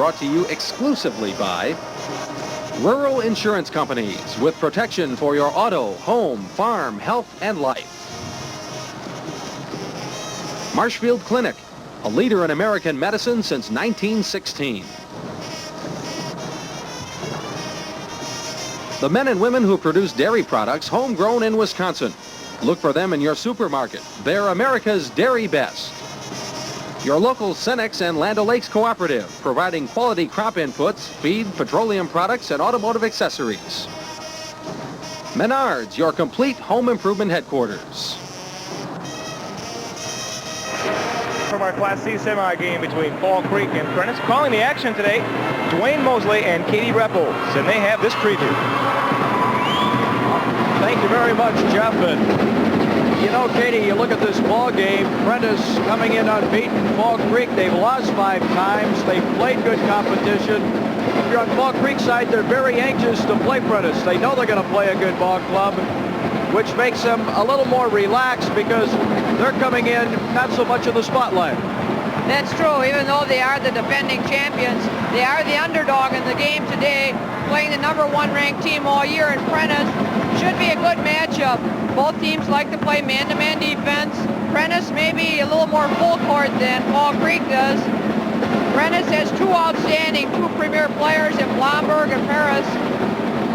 brought to you exclusively by Rural Insurance Companies, with protection for your auto, home, farm, health, and life. Marshfield Clinic, a leader in American medicine since 1916. The men and women who produce dairy products homegrown in Wisconsin. Look for them in your supermarket. They're America's dairy best. Your local Cenex and Land O'Lakes Cooperative, providing quality crop inputs, feed, petroleum products, and automotive accessories. Menards, your complete home improvement headquarters. From our Class C semi game between Fall Creek and Prentice. Calling the action today, Dwayne Mosley and Katie Rebholz, and they have this preview. Thank you very much, Jeff. And you know, Katie, you look at this ball game, Prentice coming in unbeaten. Fall Creek, they've lost 5 times. They've played good competition. If you're on Fall Creek's side, they're very anxious to play Prentice. They know they're going to play a good ball club, which makes them a little more relaxed because they're coming in not so much in the spotlight. That's true. Even though they are the defending champions, they are the underdog in the game today, playing the #1 ranked team all year in Prentice. Should be a good matchup. Both teams like to play man-to-man defense. Prentice maybe a little more full court than Fall Creek does. Prentice has 2 premier players in Blomberg and Paris.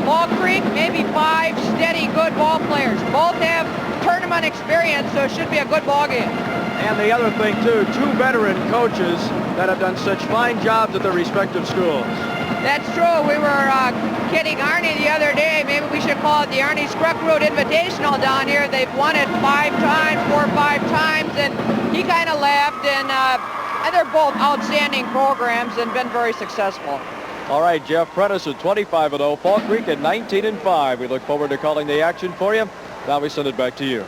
Fall Creek, maybe 5 steady, good ball players. Both have tournament experience, so it should be a good ball game. And the other thing, too, 2 veteran coaches that have done such fine jobs at their respective schools. That's true. We were kidding Arnie the other day. Maybe we should call it the Arnie Scruckroot Invitational down here. They've won it 5 times, 4 or 5 times, and he kind of laughed. And they're both outstanding programs and been very successful. All right, Jeff, Prentice at 25-0, Fall Creek at 19-5. We look forward to calling the action for you. Now we send it back to you.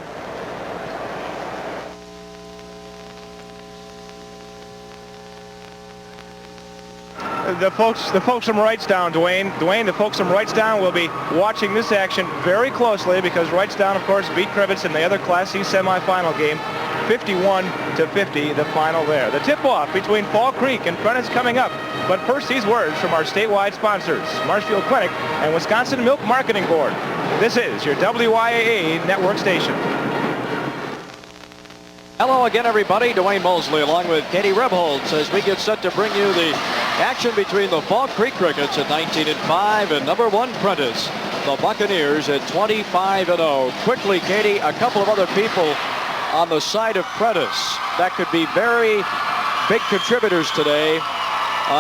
The folks from Wrightstown, Dwayne, the folks from Wrightstown will be watching this action very closely because Wrightstown, of course, beat Krivitz in the other Class C semifinal game, 51-50, the final there. The tip-off between Fall Creek and Prentice coming up. But first, these words from our statewide sponsors, Marshfield Clinic and Wisconsin Milk Marketing Board. This is your WYAA network station. Hello again, everybody. Dwayne Mosley along with Katie Rebholz as we get set to bring you the action between the Fall Creek Crickets at 19-5 and #1 Prentice, the Buccaneers at 25-0. Quickly, Katie, a couple of other people on the side of Prentice that could be very big contributors today.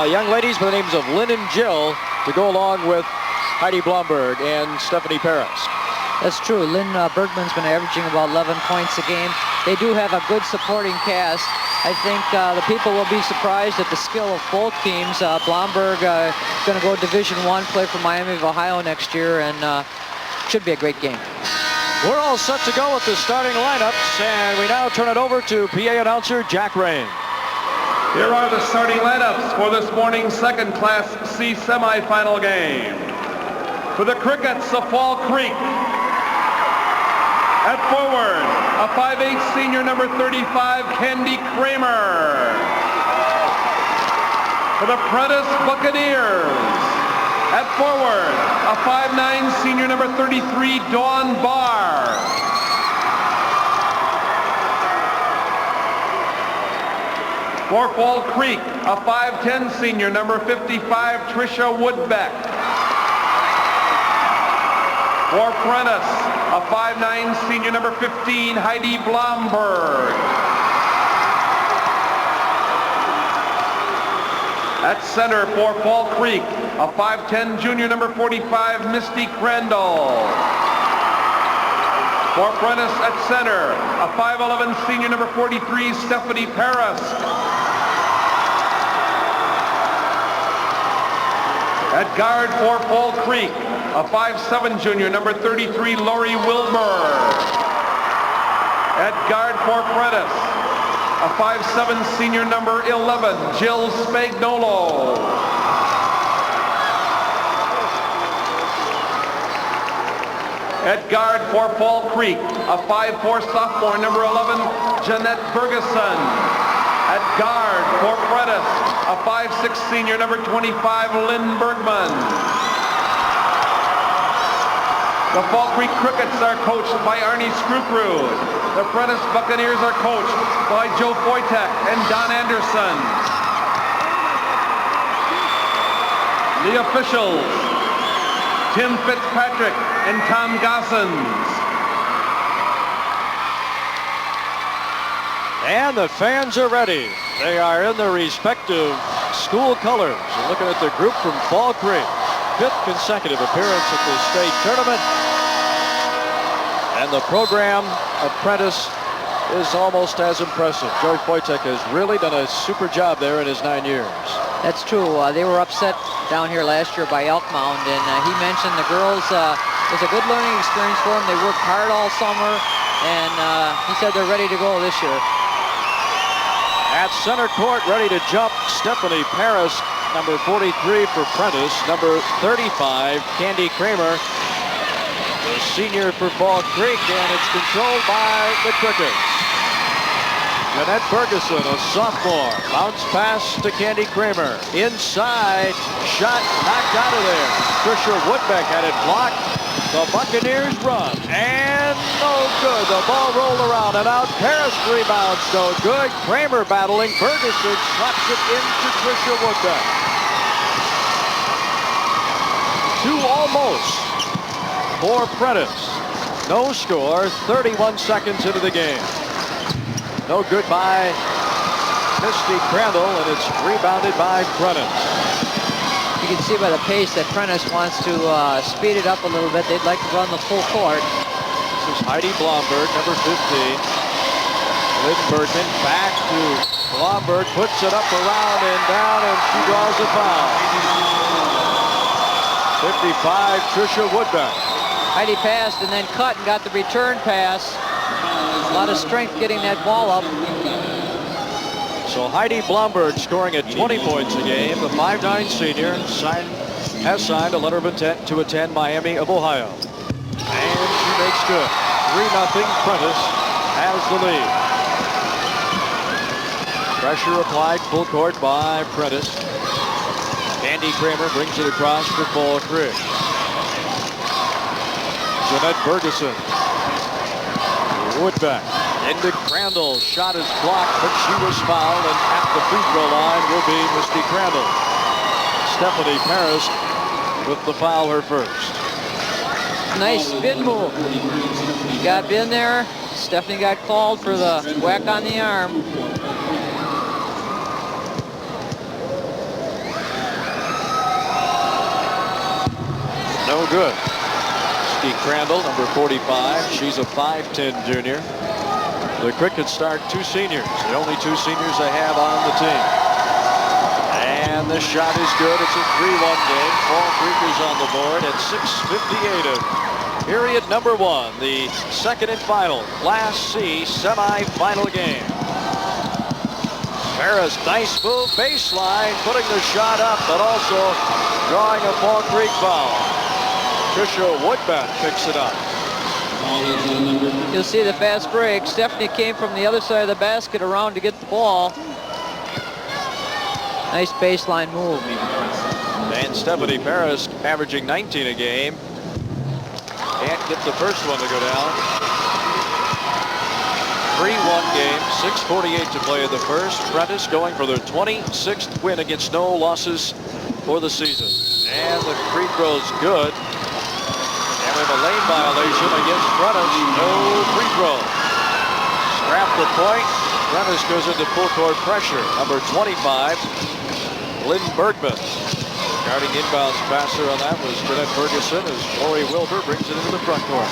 Young ladies by the names of Lynn and Jill to go along with Heidi Blomberg and Stephanie Paris. That's true. Lynn Bergman's been averaging about 11 points a game. They do have a good supporting cast. I think the people will be surprised at the skill of both teams. Blomberg going to go Division I, play for Miami of Ohio next year, and should be a great game. We're all set to go with the starting lineups, and we now turn it over to PA announcer Jack Rain. Here are the starting lineups for this morning's second Class C semifinal game. For the Crickets of Fall Creek, at forward, a 5'8" senior, number 35, Candy Kramer. For the Prentice Buccaneers, at forward, a 5'9" senior, number 33, Dawn Barr. For Fall Creek, a 5'10" senior, number 55, Tricia Woodbeck. For Prentice, a 5'9" senior, number 15, Heidi Blomberg. At center for Fall Creek, a 5'10" junior, number 45, Misty Crandall. For Prentice at center, a 5'11" senior, number 43, Stephanie Paris. At guard for Fall Creek, a 5'7" junior, number 33, Lori Wilbur. At guard for Prentice, a 5'7" senior, number 11, Jill Spagnolo. At guard for Fall Creek, a 5'4" sophomore, number 11, Jeanette Ferguson. At guard for Prentice, a 5'6" senior, number 25, Lynn Bergman. The Fall Creek Crickets are coached by Arnie Scruprud. The Prentice Buccaneers are coached by Joe Foytek and Don Anderson. The officials, Tim Fitzpatrick and Tom Gossens. And the fans are ready. They are in their respective school colors. You're looking at the group from Fall Creek. 5th consecutive appearance at the state tournament. And the program of Prentice is almost as impressive. Joe Foytek has really done a super job there in his 9 years. That's true. They were upset down here last year by Elk Mound, and he mentioned the girls, it was a good learning experience for them. They worked hard all summer, and he said they're ready to go this year. At center court, ready to jump, Stephanie Paris, number 43 for Prentice, number 35, Candy Kramer, the senior for Fall Creek, and it's controlled by the Crickets. Jeanette Ferguson, a sophomore, bounce pass to Candy Kramer. Inside, shot knocked out of there. Trisha Woodbeck had it blocked. The Buccaneers run, and no good. The ball rolled around and out. Paris rebounds, no good. Kramer battling. Ferguson slaps it into Trisha Woodbeck. 2 almost for Prentice. No score, 31 seconds into the game. No good by Misty Crandall, and it's rebounded by Prentice. You can see by the pace that Prentice wants to speed it up a little bit. They'd like to run the full court. This is Heidi Blomberg, number 15. Lynn Bergman back to Blomberg, puts it up around and down, and she draws a foul. 55, Trisha Woodbeck. Heidi passed and then cut and got the return pass. A lot of strength getting that ball up. So Heidi Blomberg scoring at 20 points a game. The 5'9" senior has signed a letter of intent to attend Miami of Ohio. And she makes good. 3-0, Prentice has the lead. Pressure applied full court by Prentice. Candy Kramer brings it across for Fall Creek. Jeanette Ferguson. Woodbeck into Crandall. Shot is blocked, but she was fouled, and at the free throw line will be Misty Crandall. Stephanie Paris with the foul, her first. Nice spin move. She got in there. Stephanie got called for the whack on the arm. No good. Misty Crandall, number 45. She's a 5'10" junior. The Crickets start 2 seniors, the only 2 seniors they have on the team. And the shot is good. It's a 3-1 game. Fall Creek is on the board at 6:58 of period number 1, the second and final Class C semifinal game. Paris, nice move, baseline, putting the shot up, but also drawing a Fall Creek foul. Trisha Woodbeck picks it up. You'll see the fast break. Stephanie came from the other side of the basket around to get the ball. Nice baseline move. And Stephanie Paris averaging 19 a game. Can't get the first one to go down. 3-1 game, 6:48 to play in the first. Prentice going for their 26th win against no losses for the season. And the free throw's good. And with a lane violation against Prentice, no free throw. Scrap the point. Prentice goes into full court pressure. Number 25, Lynn Bergman. Guarding inbounds passer on that was Jeanette Ferguson as Lori Wilbur brings it into the front court.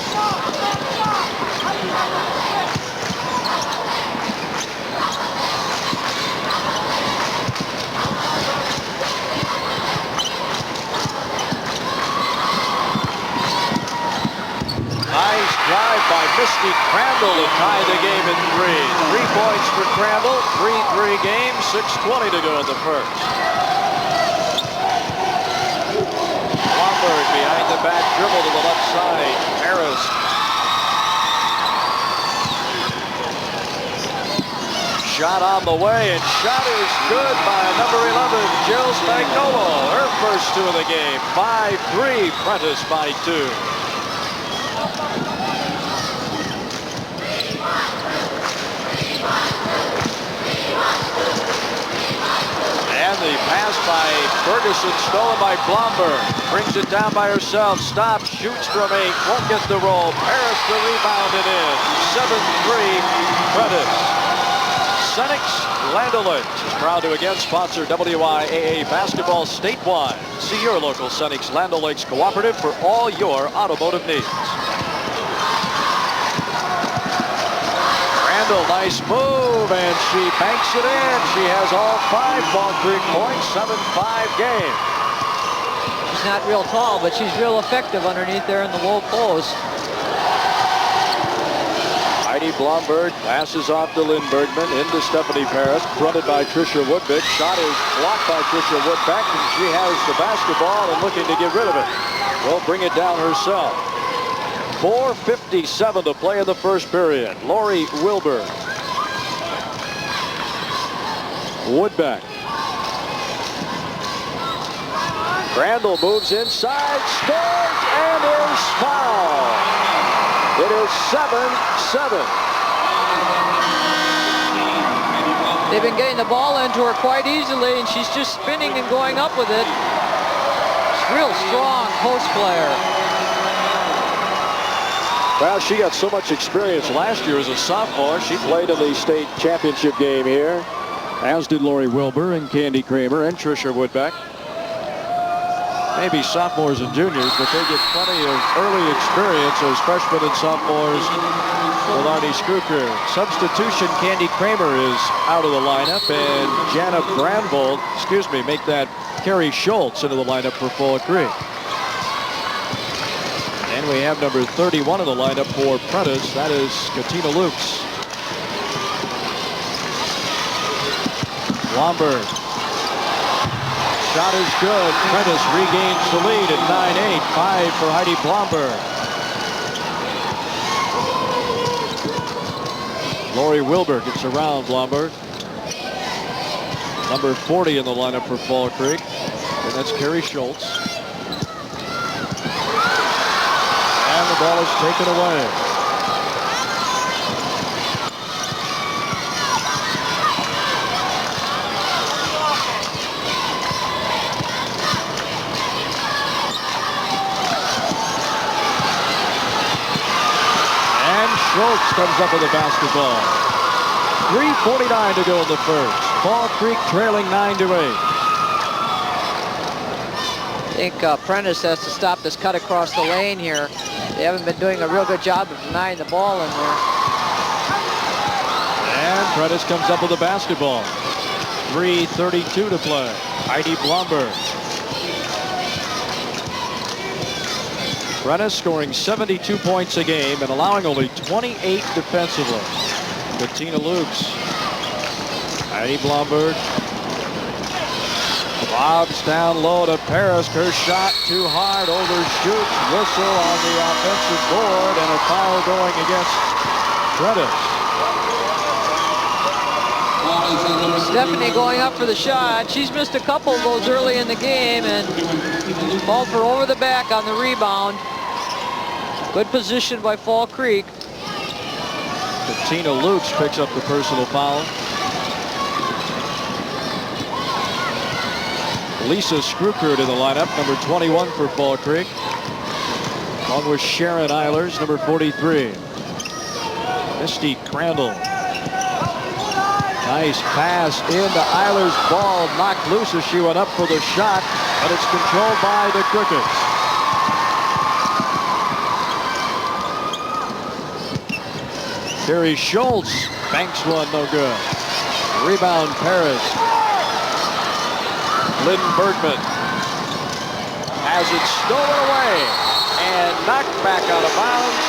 Nice drive by Misty Crandall to tie the game at 3. 3 points for Crandall, 3-3 game, 6:20 to go in the first. Blomberg behind the back dribble to the left side. Harris. shot on the way, and shot is good by number 11, Jill Spagnolo. Her first 2 of the game. 5-3, Prentice by 2. And the pass by Ferguson, stolen by Blomberg. Brings it down by herself. Stops, shoots from 8. Won't get the roll. Paris the rebound and in. 7-3, Prentice. Senex Land O'Lakes is proud to again sponsor WIAA basketball statewide. See your local Senex Land O'Lakes cooperative for all your automotive needs. Nice move, and she banks it in. She has all 5 Fall Creek points, 7-5 game. She's not real tall, but she's real effective underneath there in the low post. Heidi Blomberg passes off to Lynn Bergman into Stephanie Paris, fronted by Tricia Woodbeck. Shot is blocked by Tricia Woodbeck, and she has the basketball and looking to get rid of it. Will bring it down herself. 4:57 to play in the first period. Lori Wilbur. Woodbeck. Crandall moves inside, scores, and is fouled. It is 7-7. They've been getting the ball into her quite easily, and she's just spinning and going up with it. She's real strong post player. Well, she got so much experience last year as a sophomore. She played in the state championship game here, as did Lori Wilbur and Candy Kramer and Tricia Woodbeck. Maybe sophomores and juniors, but they get plenty of early experience as freshmen and sophomores with Arnie Screwcrew. Substitution, Candy Kramer is out of the lineup, and Jana Brandvold, make that Carrie Schultz into the lineup for Fall Creek. And we have number 31 in the lineup for Prentice. That is Katina Lukes. Blomberg. Shot is good. Prentice regains the lead at 9-8. 5 for Heidi Blomberg. Lori Wilbur gets around Blomberg. Number 40 in the lineup for Fall Creek. And that's Carrie Schultz. And the ball is taken away. And Schultz comes up with the basketball. 3:49 to go in the first. Fall Creek trailing 9-8. I think Prentice has to stop this cut across the lane here. They haven't been doing a real good job of denying the ball in there. And Prentice comes up with the basketball. 3:32 to play. Heidi Blomberg. Prentice scoring 72 points a game and allowing only 28 defensively. Katina Lukes. Heidi Blomberg. Bobs down low to Paris. Her shot too hard. Overshoots. Whistle on the offensive board. And a foul going against Prentice. Stephanie going up for the shot. She's missed a couple of those early in the game and called for over the back on the rebound. Good position by Fall Creek. Katina Lukes picks up the personal foul. Lisa Screwcrew in the lineup, number 21 for Fall Creek. Along with Sharon Eilers, number 43. Misty Crandall. Nice pass into Eilers' ball, knocked loose as she went up for the shot, but it's controlled by the Crickets. Carrie Schultz banks one, no good. Rebound Paris. Lynn Bergman has it stolen away and knocked back out of bounds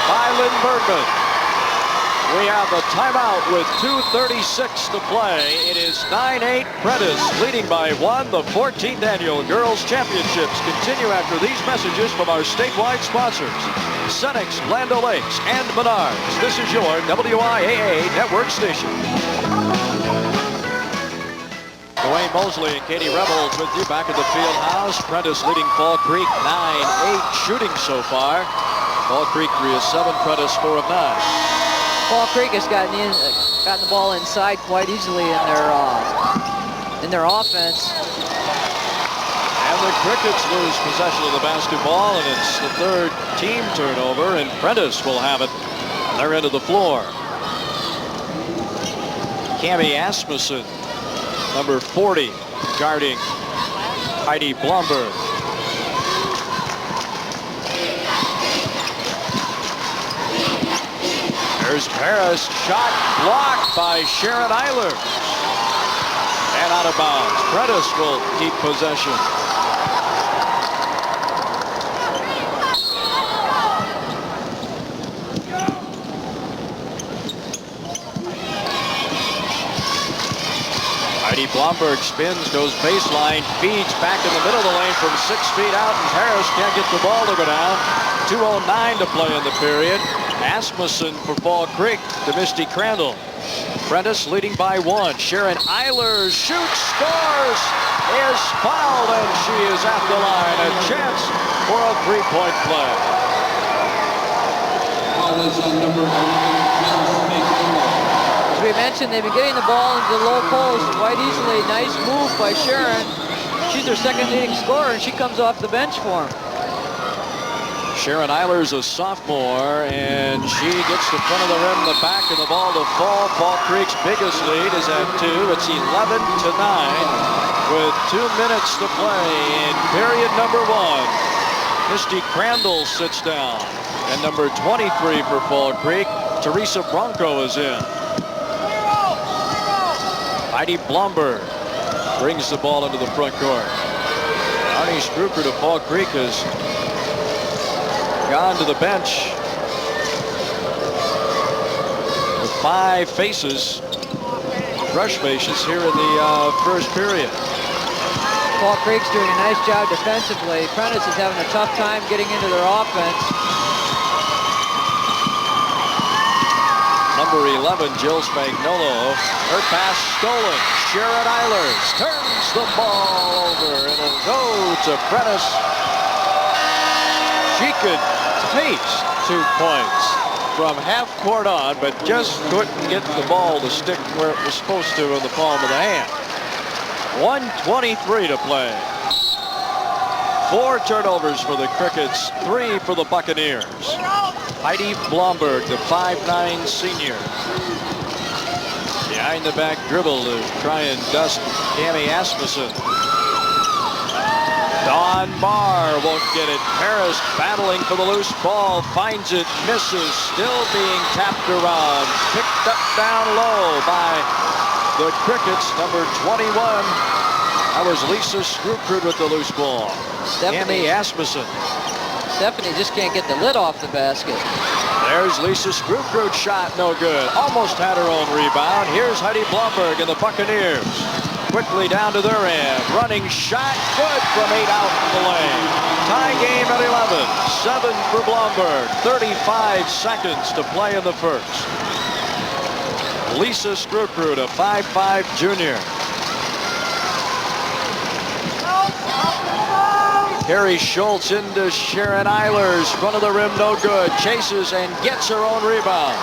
by Lynn Bergman. We have a timeout with 2:36 to play. It is 9-8 Prentice leading by 1. The 14th annual Girls Championships continue after these messages from our statewide sponsors. Senex, Land O'Lakes, and Menards. This is your WIAA network station. Dwayne Mosley and Katie Rebels with you back at the field house. Prentice leading Fall Creek 9-8 shooting so far. Fall Creek 3 of 7, Prentice 4 of 9. Fall Creek has gotten the ball inside quite easily in their offense. And the Crickets lose possession of the basketball, and it's the third team turnover, and Prentice will have it on their end of the floor. Cammie Asmussen, number 40, guarding Heidi Blomberg. There's Paris, shot blocked by Sharon Eilers. And out of bounds. Prentice will keep possession. Heidi Blomberg spins, goes baseline, feeds back in the middle of the lane from 6 feet out, and Harris can't get the ball to go down. 2:09 to play in the period. Asmussen for Fall Creek to Misty Crandall. Prentice leading by 1. Sharon Eilers shoots, scores, is fouled, and she is at the line. A chance for a three-point play. As we mentioned, they've been getting the ball into the low post quite easily. Nice move by Sharon. She's their second leading scorer, and she comes off the bench for them. Sharon Eilers, a sophomore, and she gets the front of the rim, the back, and the ball to fall. Fall Creek's biggest lead is at 2. It's 11-9 with 2 minutes to play in period number 1. Misty Crandall sits down, and number 23 for Fall Creek, Teresa Bronco, is in. Heidi Blomberg brings the ball into the front court. Arnie Struker to Fall Creek has gone to the bench with 5 faces, rush faces here in the first period. Fall Creek's doing a nice job defensively. Prentice is having a tough time getting into their offense. Number 11, Jill Spagnolo. Her pass stolen. Sharon Eilers turns the ball over. It'll go to Prentice. She could taste 2 points from half court on, but just couldn't get the ball to stick where it was supposed to in the palm of the hand. 1:23 to play. 4 turnovers for the Crickets, 3 for the Buccaneers. Heidi Blomberg, the 5'9" senior. Behind the back dribble to try and dust Cammie Asmussen. Dawn Barr won't get it. Harris battling for the loose ball, finds it, misses, still being tapped around. Picked up down low by the Crickets, number 21. That was Lisa Strukrud with the loose ball. Cammie Asmussen. Stephanie just can't get the lid off the basket. There's Lisa Strukrud, shot no good. Almost had her own rebound. Here's Heidi Blomberg and the Buccaneers. Quickly down to their end. Running shot, good from 8 out in the lane. Tie game at 11. 7 for Blomberg. 35 seconds to play in the first. Lisa Strukrud, a 5'5" junior. Carrie Schultz into Sharon Eilers. Front of the rim, no good. Chases and gets her own rebound.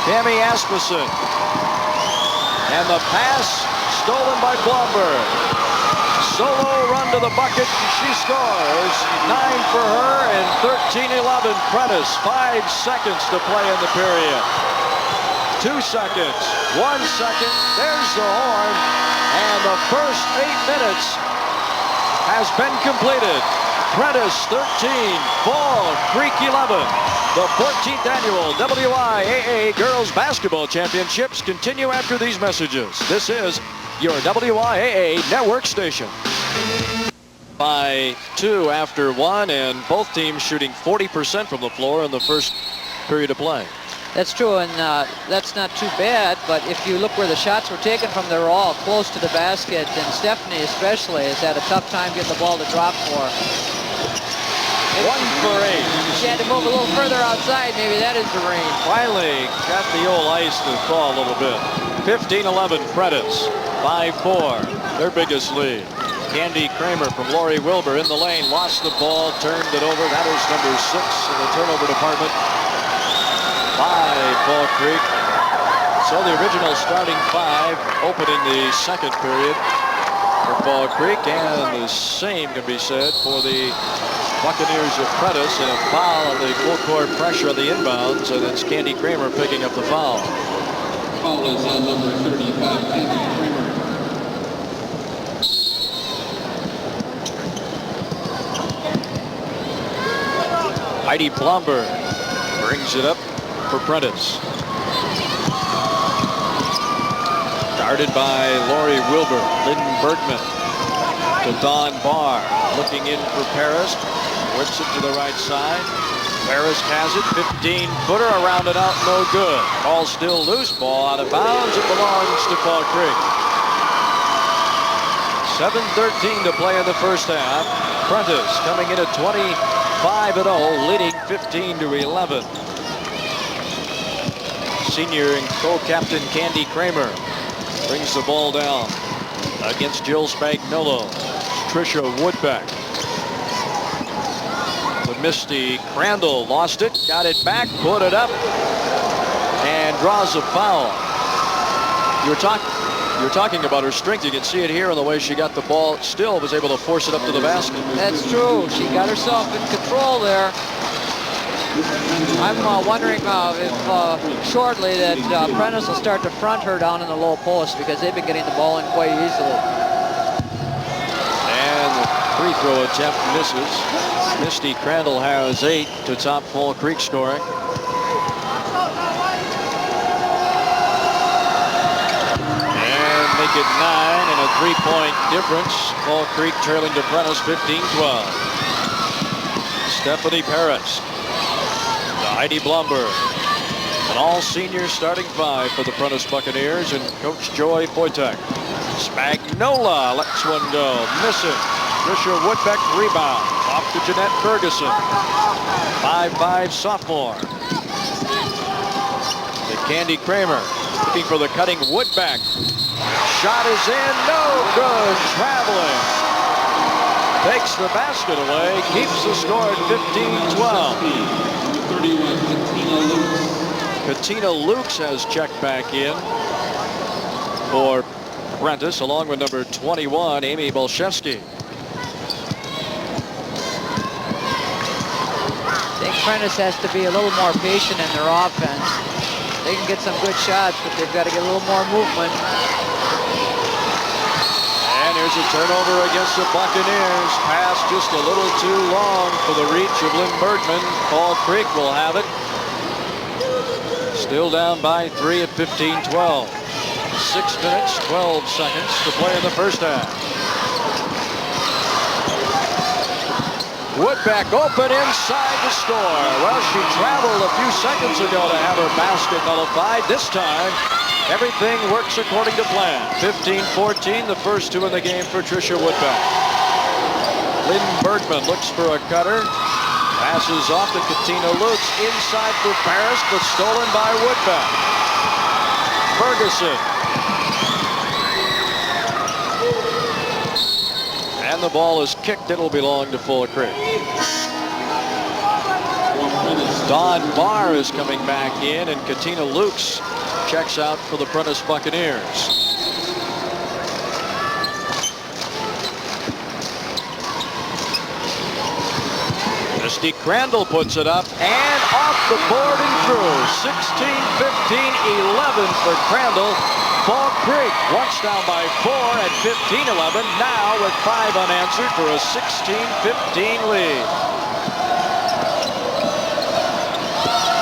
Cammie Asmussen. And the pass stolen by Blomberg. Solo run to the bucket, and she scores. 9 for her and 13-11 Prentice. 5 seconds to play in the period. 2 seconds, 1 second. There's the horn. And the first 8 minutes has been completed. Prentice 13, Fall Creek 11. The 14th annual WIAA Girls Basketball Championships continue after these messages. This is your WIAA network station. By 2 after 1, and both teams shooting 40% from the floor in the first period of play. That's true, and that's not too bad, but if you look where the shots were taken from, they're all close to the basket, and Stephanie especially has had a tough time getting the ball to drop for her. 1 for 8. She had to move a little further outside. Maybe that is the range. Finally got the old ice to thaw a little bit. 15-11 Prentice. 5-4. Their biggest lead. Candy Kramer from Lori Wilbur in the lane. Lost the ball. Turned it over. That is number 6 in the turnover department by Fall Creek. So the original starting 5 opening the second period for Fall Creek, and the same can be said for the Buccaneers of Prentice, and a foul on the full court pressure on the inbounds, and it's Candy Kramer picking up the foul. Foul is on number 35, Candy Kramer. Heidi Blomberg brings it up for Prentice. Guarded by Lori Wilbur. Lynn Bergman to Dawn Barr. Looking in for Paris. Whips it to the right side. Paris has it. 15-footer around and out. No good. Ball still loose. Ball out of bounds. It belongs to Fall Creek. 7:13 to play in the first half. Prentice coming in at 25-0, leading 15-11. Senior and co-captain Candy Kramer brings the ball down against Jill Spagnuolo. Tricia Woodbeck. The Misty Crandall lost it, got it back, put it up, and draws a foul. You're talking about her strength. You can see it here on the way she got the ball. Still was able to force it up to the basket. That's true. She got herself in control there. I'm wondering if shortly that Prentice will start to front her down in the low post, because they've been getting the ball in quite easily. And the free throw attempt misses. Misty Crandall has 8 to top Fall Creek scoring. And make it 9, and a 3-point difference. Fall Creek trailing to Prentice 15-12. Stephanie Paris. Heidi Blomberg. An all-senior starting 5 for the Prentice Buccaneers, and Coach Joy Poitek. Spagnola lets one go. Missing. Tricia Woodbeck rebound. Off to Jeanette Ferguson. 5'5" sophomore. To Candy Kramer. Looking for the cutting Woodbeck. Shot is in. No good. Traveling. Takes the basket away. Keeps the score at 15-12. Katina Lukes has checked back in for Prentice, along with number 21, Amy Bolszewski. I think Prentice has to be a little more patient in their offense. They can get some good shots, but they've got to get a little more movement. And here's a turnover against the Buccaneers. Pass just a little too long for the reach of Lynn Bergman. Fall Creek will have it. Still down by 3 at 15-12. 6 minutes, 12 seconds to play in the first half. Woodbeck open inside the score. Well, she traveled a few seconds ago to have her basket nullified. This time, everything works according to plan. 15-14, the first 2 in the game for Tricia Woodbeck. Lynn Bergman looks for a cutter. Passes off to Katina Lukes. Inside for Paris, but stolen by Woodbeck. Ferguson. And the ball is kicked. It'll belong to Fall Creek. Dawn Barr is coming back in, and Katina Lukes checks out for the Prentice Buccaneers. Misty Crandall puts it up and off the board and through. 16-15-11 for Crandall. Fall Creek once down by 4 at 15-11. Now with 5 unanswered for a 16-15 lead.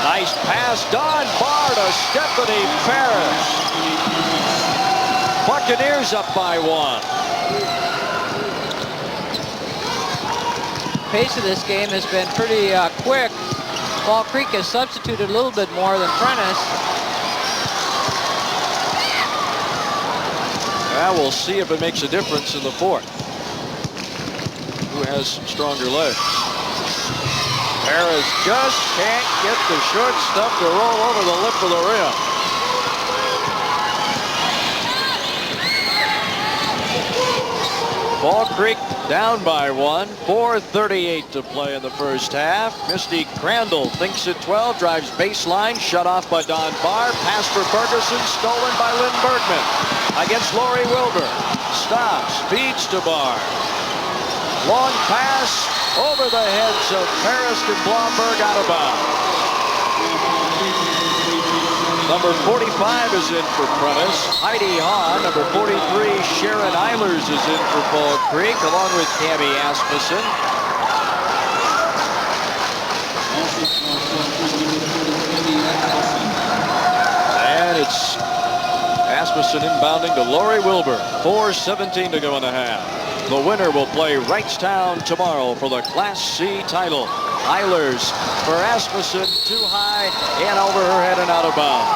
Nice pass. Dawn Barr to Stephanie Paris. Buccaneers up by 1. Pace of this game has been pretty quick. Fall Creek has substituted a little bit more than Prentice. Well, we'll see if it makes a difference in the fourth. Who has stronger legs? Harris just can't get the short stuff to roll over the lip of the rim. Fall Creek down by 1. 4:38 to play in the first half. Misty Crandall thinks at 12, drives baseline, shut off by Don Barr. Pass for Ferguson, stolen by Lynn Bergman. Against Lori Wilbur. Stops, feeds to Barr. Long pass over the heads of Harris and Blomberg, out of bounds. Number 45 is in for Prentice. Heidi Hahn. Number 43, Sharon Eilers, is in for Fall Creek, along with Tammy Asmussen. And it's Asmussen inbounding to Lori Wilbur. 4:17 to go in the half. The winner will play Wrightstown tomorrow for the Class C title. Eilers for Asmussen, too high, and over her head and out of bounds.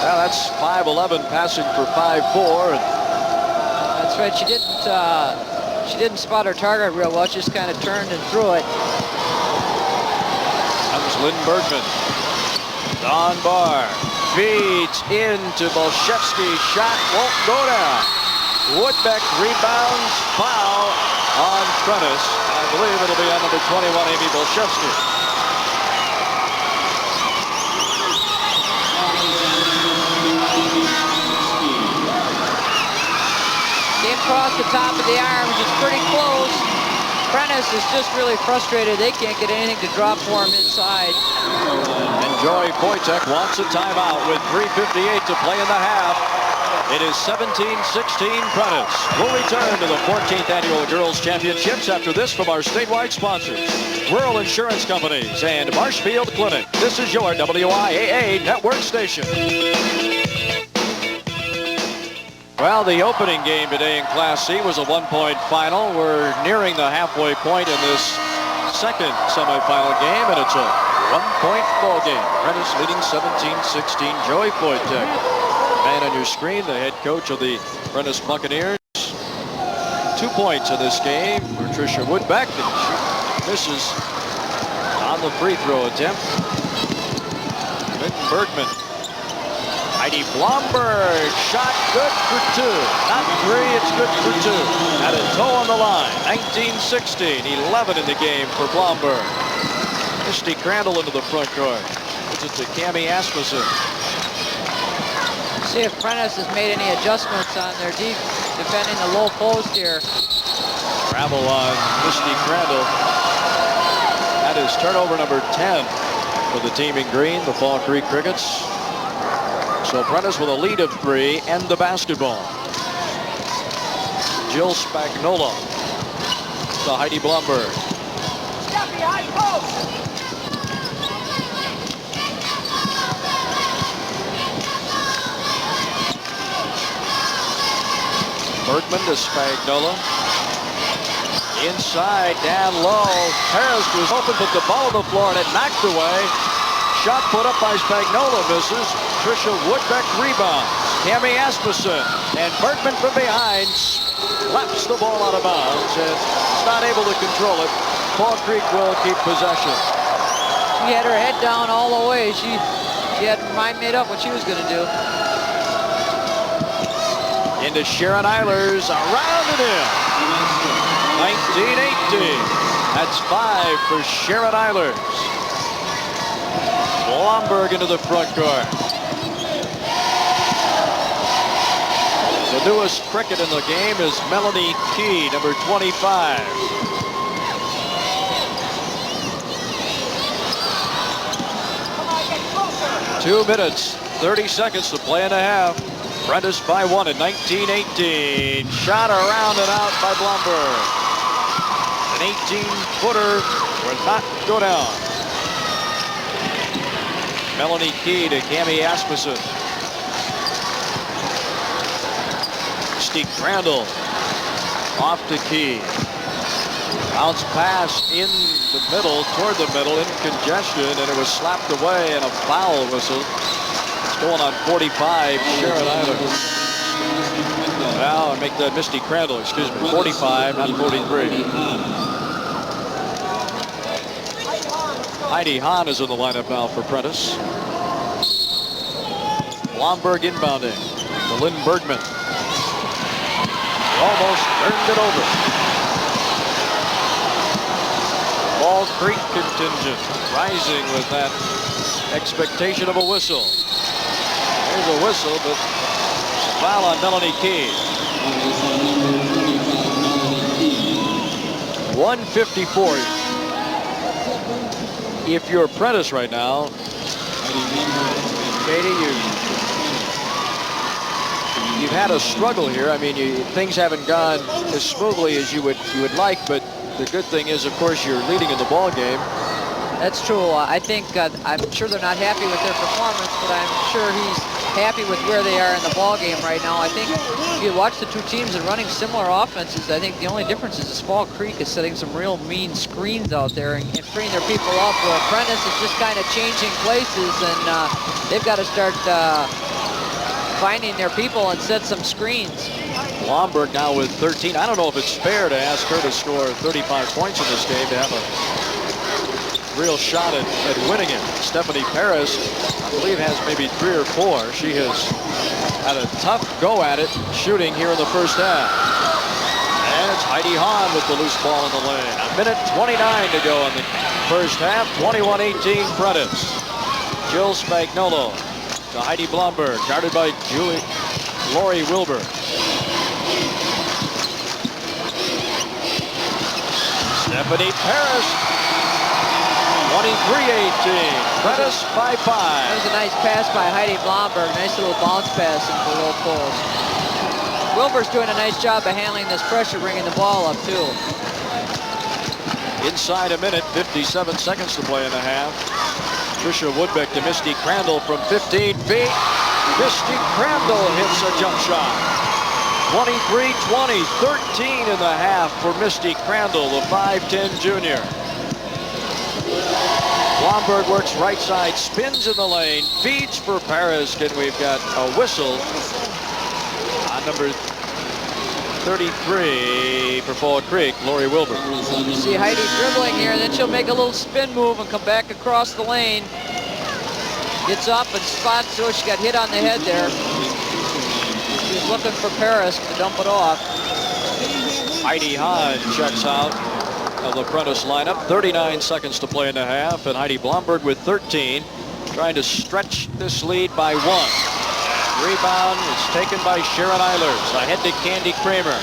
Well, that's 5'11", passing for 5'4". That's right. She didn't spot her target real well. She just kind of turned and threw it. Comes Lynn Bergman. Don Barr feeds into Bolshevsky. Shot won't go down. Woodbeck rebounds, foul on Prentice. I believe it'll be on number 21, Amy Bolshevsky. Came across the top of the arms. It's pretty close. Prentice is just really frustrated. They can't get anything to drop for him inside. And Joy Wojtek wants a timeout with 3:58 to play in the half. It is 17-16 Prentice. We'll return to the 14th Annual Girls Championships after this from our statewide sponsors, Rural Insurance Companies and Marshfield Clinic. This is your WIAA Network station. Well, the opening game today in Class C was a one-point final. We're nearing the halfway point in this second semifinal game, and it's a one-point ball game. Prentice leading 17-16. Joy Wojtek. Man on your screen, the head coach of the Prentice Buccaneers. 2 points in this game for Tricia Woodbeck, and she misses on the free throw attempt. Clinton Bergman. Heidi Blomberg, shot good for 2. Not 3, it's good for 2. Had a toe on the line. 19-16, 11 in the game for Blomberg. Misty Crandall into the front court. Gives it to Cammie Asmussen. See if Prentice has made any adjustments on their defending the low post here. Travel on Misty Crandall. That is turnover number 10 for the team in green, the Fall Creek Crickets. So Prentice with a lead of 3 and the basketball. Jill Spagnola to Heidi Blomberg. Step behind post. Bergman to Spagnola. Inside, down low. Harris was open, put the ball on the floor, and it knocked away. Shot put up by Spagnola, misses. Tricia Woodbeck rebounds. Cammie Asmussen. And Bergman from behind slaps the ball out of bounds and is not able to control it. Fall Creek will keep possession. She had her head down all the way. She had her mind made up what she was going to do. Into Sharon Eilers, around and in. 19-18. That's 5 for Sharon Eilers. Blomberg into the front court. The newest cricket in the game is Melanie Key, number 25. Come on, get closer. 2 minutes, 30 seconds to play in a half. Prentice by 1 at 19-18. Shot around and out by Blomberg. An 18-footer will not go down. Melanie Key to Cammie Asmussen. Steve Crandall off to Key. Bounce pass in the middle, toward the middle, in congestion, and it was slapped away, and a foul whistle. It's going on 45, Sharon Eilers. Now, make that Misty Crandall, excuse me, 45, not 43. Heidi Hahn is in the lineup now for Prentice. Blomberg inbounding to Lynn Bergman. Almost turned it over. Fall Creek contingent rising with that expectation of a whistle. There's a whistle, but foul on Melanie Key. 154. If you're Prentice right now, Katie, you've had a struggle here. I mean, things haven't gone as smoothly as you would like, but the good thing is, of course, you're leading in the ball game. That's true. I think I'm sure they're not happy with their performance, but I'm sure he's happy with where they are in the ball game right now. I think if you watch the two teams and running similar offenses, I think the only difference is Fall Creek is setting some real mean screens out there and freeing their people up, where Prentice is just kind of changing places, and they've got to start finding their people and set some screens. Blomberg now with 13. I don't know if it's fair to ask her to score 35 points in this game to have a real shot at winning it. Stephanie Paris, I believe, has maybe 3 or 4. She has had a tough go at it shooting here in the first half. And it's Heidi Hahn with the loose ball in the lane. 1:29 to go in the first half. 21-18 Prentice. Jill Spagnolo to Heidi Blomberg, guarded by Lori Wilbur. Stephanie Paris. 23-18. Prentice by 5. That was a nice pass by Heidi Blomberg. Nice little bounce pass into the low post. Wilbur's doing a nice job of handling this pressure, bringing the ball up, too. Inside a minute, 57 seconds to play in the half. Tricia Woodbeck to Misty Crandall from 15 feet. Misty Crandall hits a jump shot. 23-20, 13 in the half for Misty Crandall, the 5'10 junior. Blomberg works right side, spins in the lane, feeds for Paris, and we've got a whistle on number 33 for Fall Creek, Lori Wilbur. You see Heidi dribbling here, and then she'll make a little spin move and come back across the lane. Gets up and spots, so she got hit on the head there. She's looking for Paris to dump it off. Heidi Hahn checks out of the Prentice lineup. 39 seconds to play in the half, and Heidi Blomberg with 13, trying to stretch this lead by 1. Rebound is taken by Sharon Eilers. Ahead to Candy Kramer.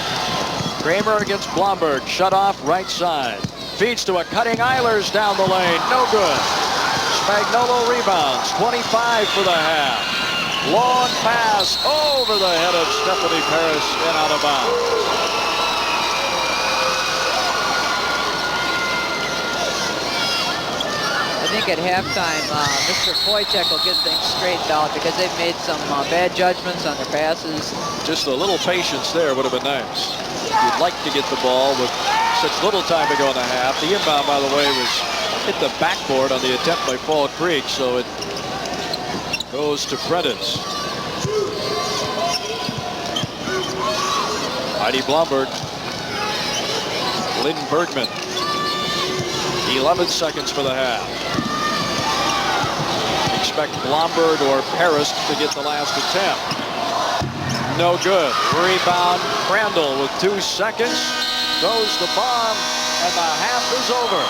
Kramer against Blomberg, shut off right side. Feeds to a cutting Eilers down the lane, no good. Spagnolo rebounds, 25 for the half. Long pass over the head of Stephanie Paris and out of bounds. I think at halftime, Mr. Wojtek will get things straightened out because they've made some bad judgments on their passes. Just a little patience there would have been nice. You'd like to get the ball with such little time to go in the half. The inbound, by the way, was hit the backboard on the attempt by Fall Creek, so it goes to Prentice. Heidi Blomberg. Lynn Bergman. 11 seconds for the half. Expect Blomberg or Paris to get the last attempt. No good. Rebound, Crandall with 2 seconds. Goes the bomb, and the half is over.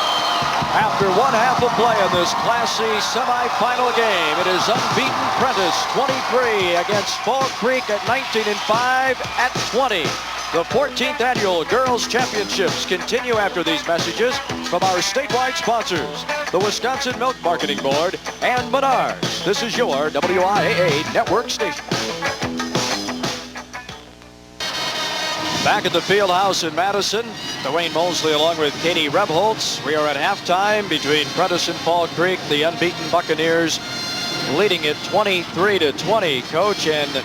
After 1 half of play in this Class C semifinal game, it is unbeaten Prentice 23 against Fall Creek at 19-5 at 20. The 14th annual Girls Championships continue after these messages from our statewide sponsors, the Wisconsin Milk Marketing Board and Menards. This is your WIAA network station. Back at the field house in Madison, Dwayne Mosley along with Katie Rebholz. We are at halftime between Prentice and Fall Creek. The unbeaten Buccaneers leading it 23-20, Coach. And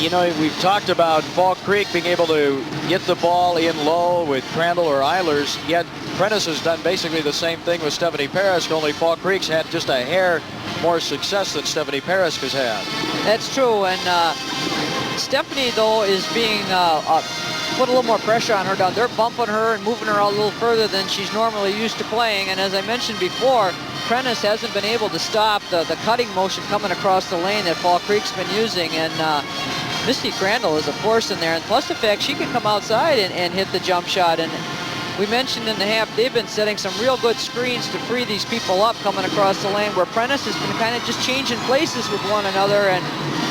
you know, we've talked about Fall Creek being able to get the ball in low with Crandall or Eilers, yet Prentice has done basically the same thing with Stephanie Paris, only Fall Creek's had just a hair more success than Stephanie Paris has had. That's true, and Stephanie, though, is being put a little more pressure on her down. They're bumping her and moving her out a little further than she's normally used to playing. And as I mentioned before, Prentice hasn't been able to stop the cutting motion coming across the lane that Fall Creek's been using. And Misty Crandall is a force in there. And plus the fact she can come outside and hit the jump shot. And we mentioned in the half, they've been setting some real good screens to free these people up coming across the lane, where Prentice has been kind of just changing places with one another. And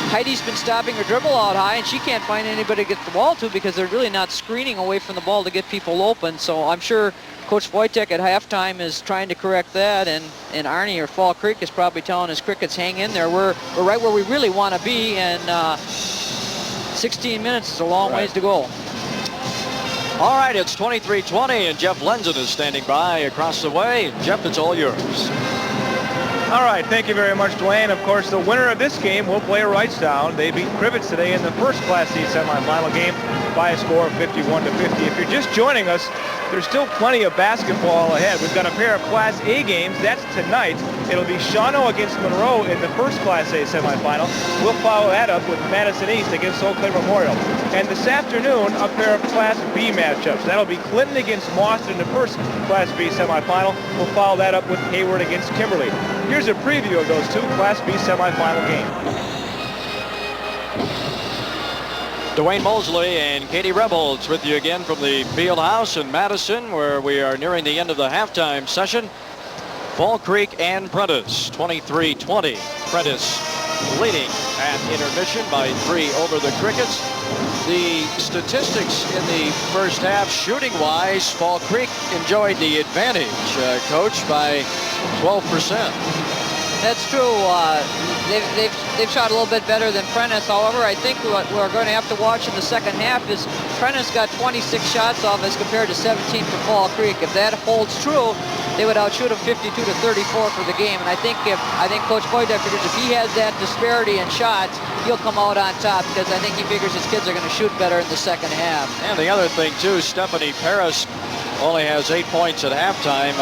Heidi's been stopping her dribble out high, and she can't find anybody to get the ball to because they're really not screening away from the ball to get people open. So I'm sure Coach Wojtek at halftime is trying to correct that, and Arnie or Fall Creek is probably telling his Crickets, hang in there. We're right where we really want to be, and 16 minutes is a long ways to go. All right, it's 23-20, and Jeff Lenzen is standing by across the way. Jeff, it's all yours. All right, thank you very much, Dwayne. Of course, the winner of this game will play Wrightstown. They beat Crivets today in the first Class C semifinal game by a score of 51-50. If you're just joining us, there's still plenty of basketball ahead. We've got a pair of Class A games. That's tonight. It'll be Shawano against Monroe in the first Class A semifinal. We'll follow that up with Madison East against Eau Claire Memorial. And this afternoon, a pair of Class B matchups. That'll be Clinton against Mauston in the first Class B semifinal. We'll follow that up with Hayward against Kimberly. Here's a preview of those two Class B semifinal games. Dwayne Mosley and Katie Rebholz with you again from the field house in Madison, where we are nearing the end of the halftime session. Fall Creek and Prentice, 23-20. Prentice leading at intermission by 3 over the Crickets. The statistics in the first half, shooting-wise, Fall Creek enjoyed the advantage, Coach, by 12%. That's true. They've shot a little bit better than Prentice. However, I think what we're going to have to watch in the second half is Prentice got 26 shots off as compared to 17 for Fall Creek. If that holds true, they would outshoot them 52-34 for the game. And I think Coach Wojtek figures if he has that disparity in shots, he'll come out on top, because I think he figures his kids are going to shoot better in the second half. And the other thing too, Stephanie Paris only has 8 points at halftime.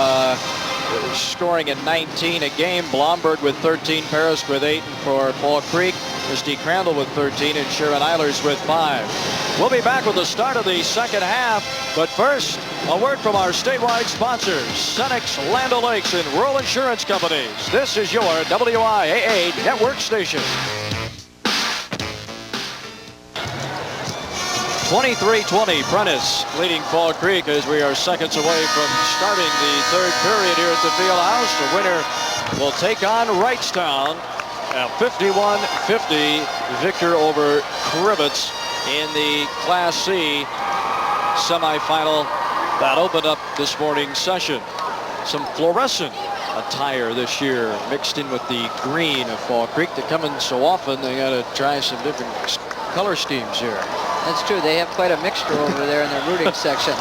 Scoring at 19 a game. Blomberg with 13, Paris with 8 for Fall Creek. Misty Crandall with 13, and Sharon Eilers with 5. We'll be back with the start of the second half, but first, a word from our statewide sponsors, Cenex, Land O'Lakes, and Rural Insurance Companies. This is your WIAA network station. 23-20, Prentice leading Fall Creek as we are seconds away from starting the third period here at the field house. The winner will take on Wrightstown, a 51-50 victor over Crivets in the Class C semifinal that opened up this morning's session. Some fluorescent attire this year mixed in with the green of Fall Creek. They come in so often, they got to try some different color schemes here. That's true. They have quite a mixture over there in their rooting section.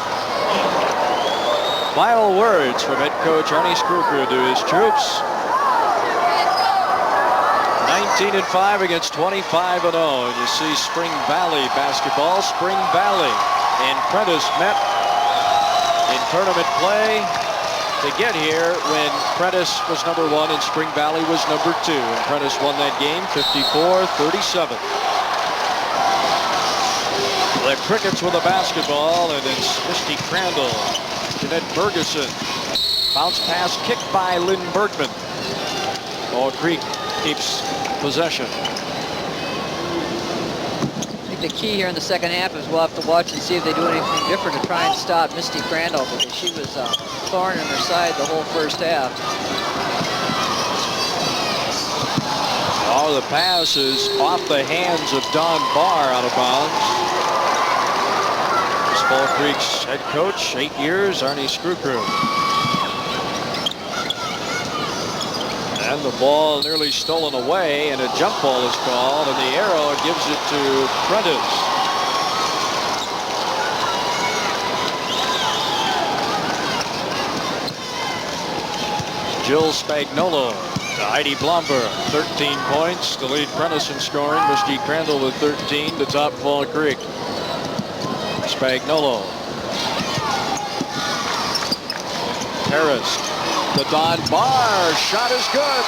Final words from head coach Arnie Screwcrew to his troops. 19-5 against 25-0. And you see Spring Valley basketball. Spring Valley and Prentice met in tournament play to get here when Prentice was number 1 and Spring Valley was number 2. And Prentice won that game 54-37. The Crickets with the basketball, and it's Misty Crandall, Jeanette Ferguson. Bounce pass kicked by Lynn Bergman. Fall Creek keeps possession. I think the key here in the second half is we'll have to watch and see if they do anything different to try and stop Misty Crandall, because she was a thorn in her side the whole first half. Oh, the pass is off the hands of Don Barr, out of bounds. Fall Creek's head coach, 8 years, Arnie Screwcrew. And the ball nearly stolen away, and a jump ball is called, and the arrow gives it to Prentice. Jill Spagnolo to Heidi Blomberg, 13 points to lead Prentice in scoring. Misty Crandall with 13 to top Fall Creek. Spagnolo. Harris to Don Barr. Shot is good.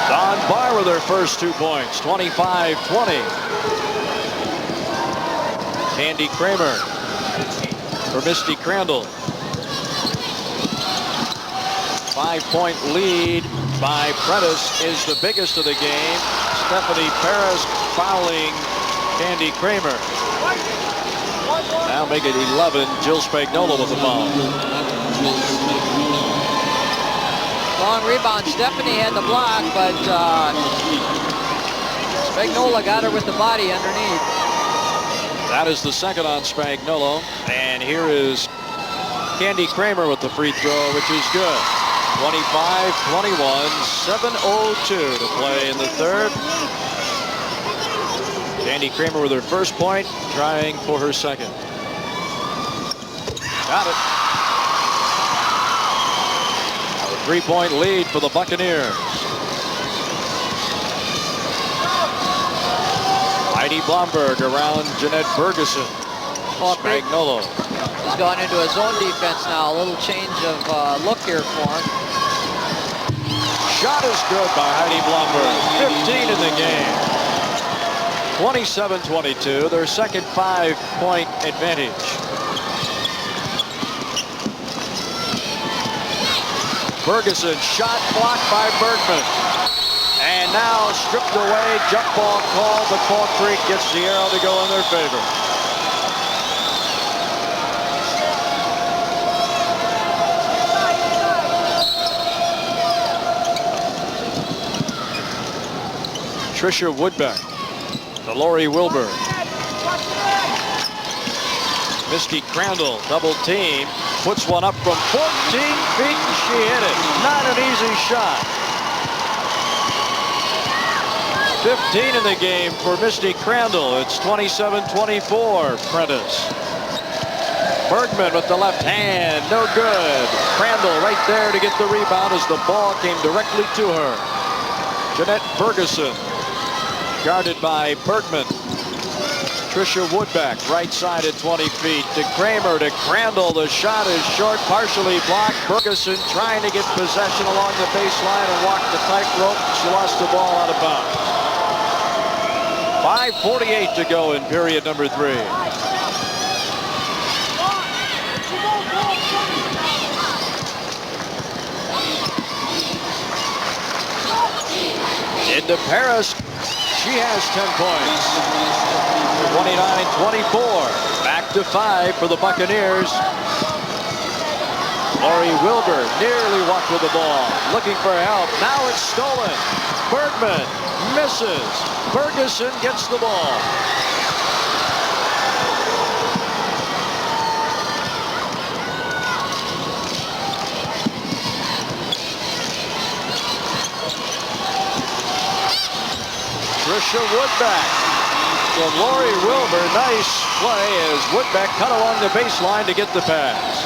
Don Barr with her first 2 points. 25-20. Candy Kramer for Misty Crandall. 5-point lead by Prentice is the biggest of the game. Stephanie Paris fouling Candy Kramer. Now make it 11. Jill Spagnola with the foul. Long rebound. Stephanie had the block, but Spagnola got her with the body underneath. That is the second on Spagnola. And here is Candy Kramer with the free throw, which is good. 25-21, 7:02 to play in the third. Candy Kramer with her first point, trying for her second. Got it. A 3-point lead for the Buccaneers. Heidi Blomberg around Jeanette Ferguson. Spagnola. He's gone into his own defense now. A little change of look here for him. Shot is good by Heidi Blomberg. 15 in the game. 27-22, their second 5-point advantage. Ferguson, shot blocked by Bergman. And now stripped away, jump ball called, but Fall Creek gets the arrow to go in their favor. Tricia Woodbeck to Lori Wilbur. Misty Crandall, double team, puts one up from 14 feet and she hit it. Not an easy shot. 15 in the game for Misty Crandall. It's 27-24, Prentice. Bergman with the left hand, no good. Crandall right there to get the rebound as the ball came directly to her. Jeanette Ferguson, guarded by Bergman. Tricia Woodbeck, right side at 20 feet. To Kramer, to Crandall. The shot is short, partially blocked. Ferguson trying to get possession along the baseline and walk the tightrope. She lost the ball out of bounds. 5:48 to go in period number 3. Into Paris. She has 10 points. 29-24. Back to 5 for the Buccaneers. Lori Wilbur nearly walked with the ball. Looking for help. Now it's stolen. Bergman misses. Ferguson gets the ball. Tricia Woodbeck from Lori Wilbur. Nice play as Woodbeck cut along the baseline to get the pass.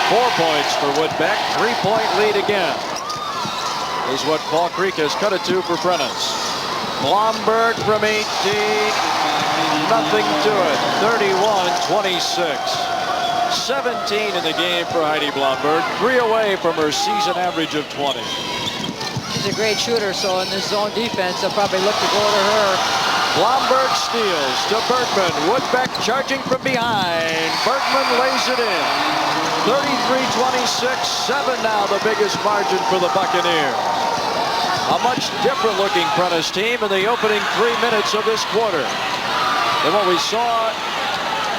4 points for Woodbeck. 3-point lead again is what Fall Creek has cut it to for Prentice. Blomberg from 18. Nothing to it. 31-26. 17 in the game for Heidi Blomberg. 3 away from her season average of 20. She's a great shooter, so in this zone defense, they'll probably look to go to her. Blomberg steals to Bergman. Woodbeck charging from behind. Bergman lays it in. 33-26, 7 now the biggest margin for the Buccaneers. A much different looking Prentice team in the opening 3 minutes of this quarter than what we saw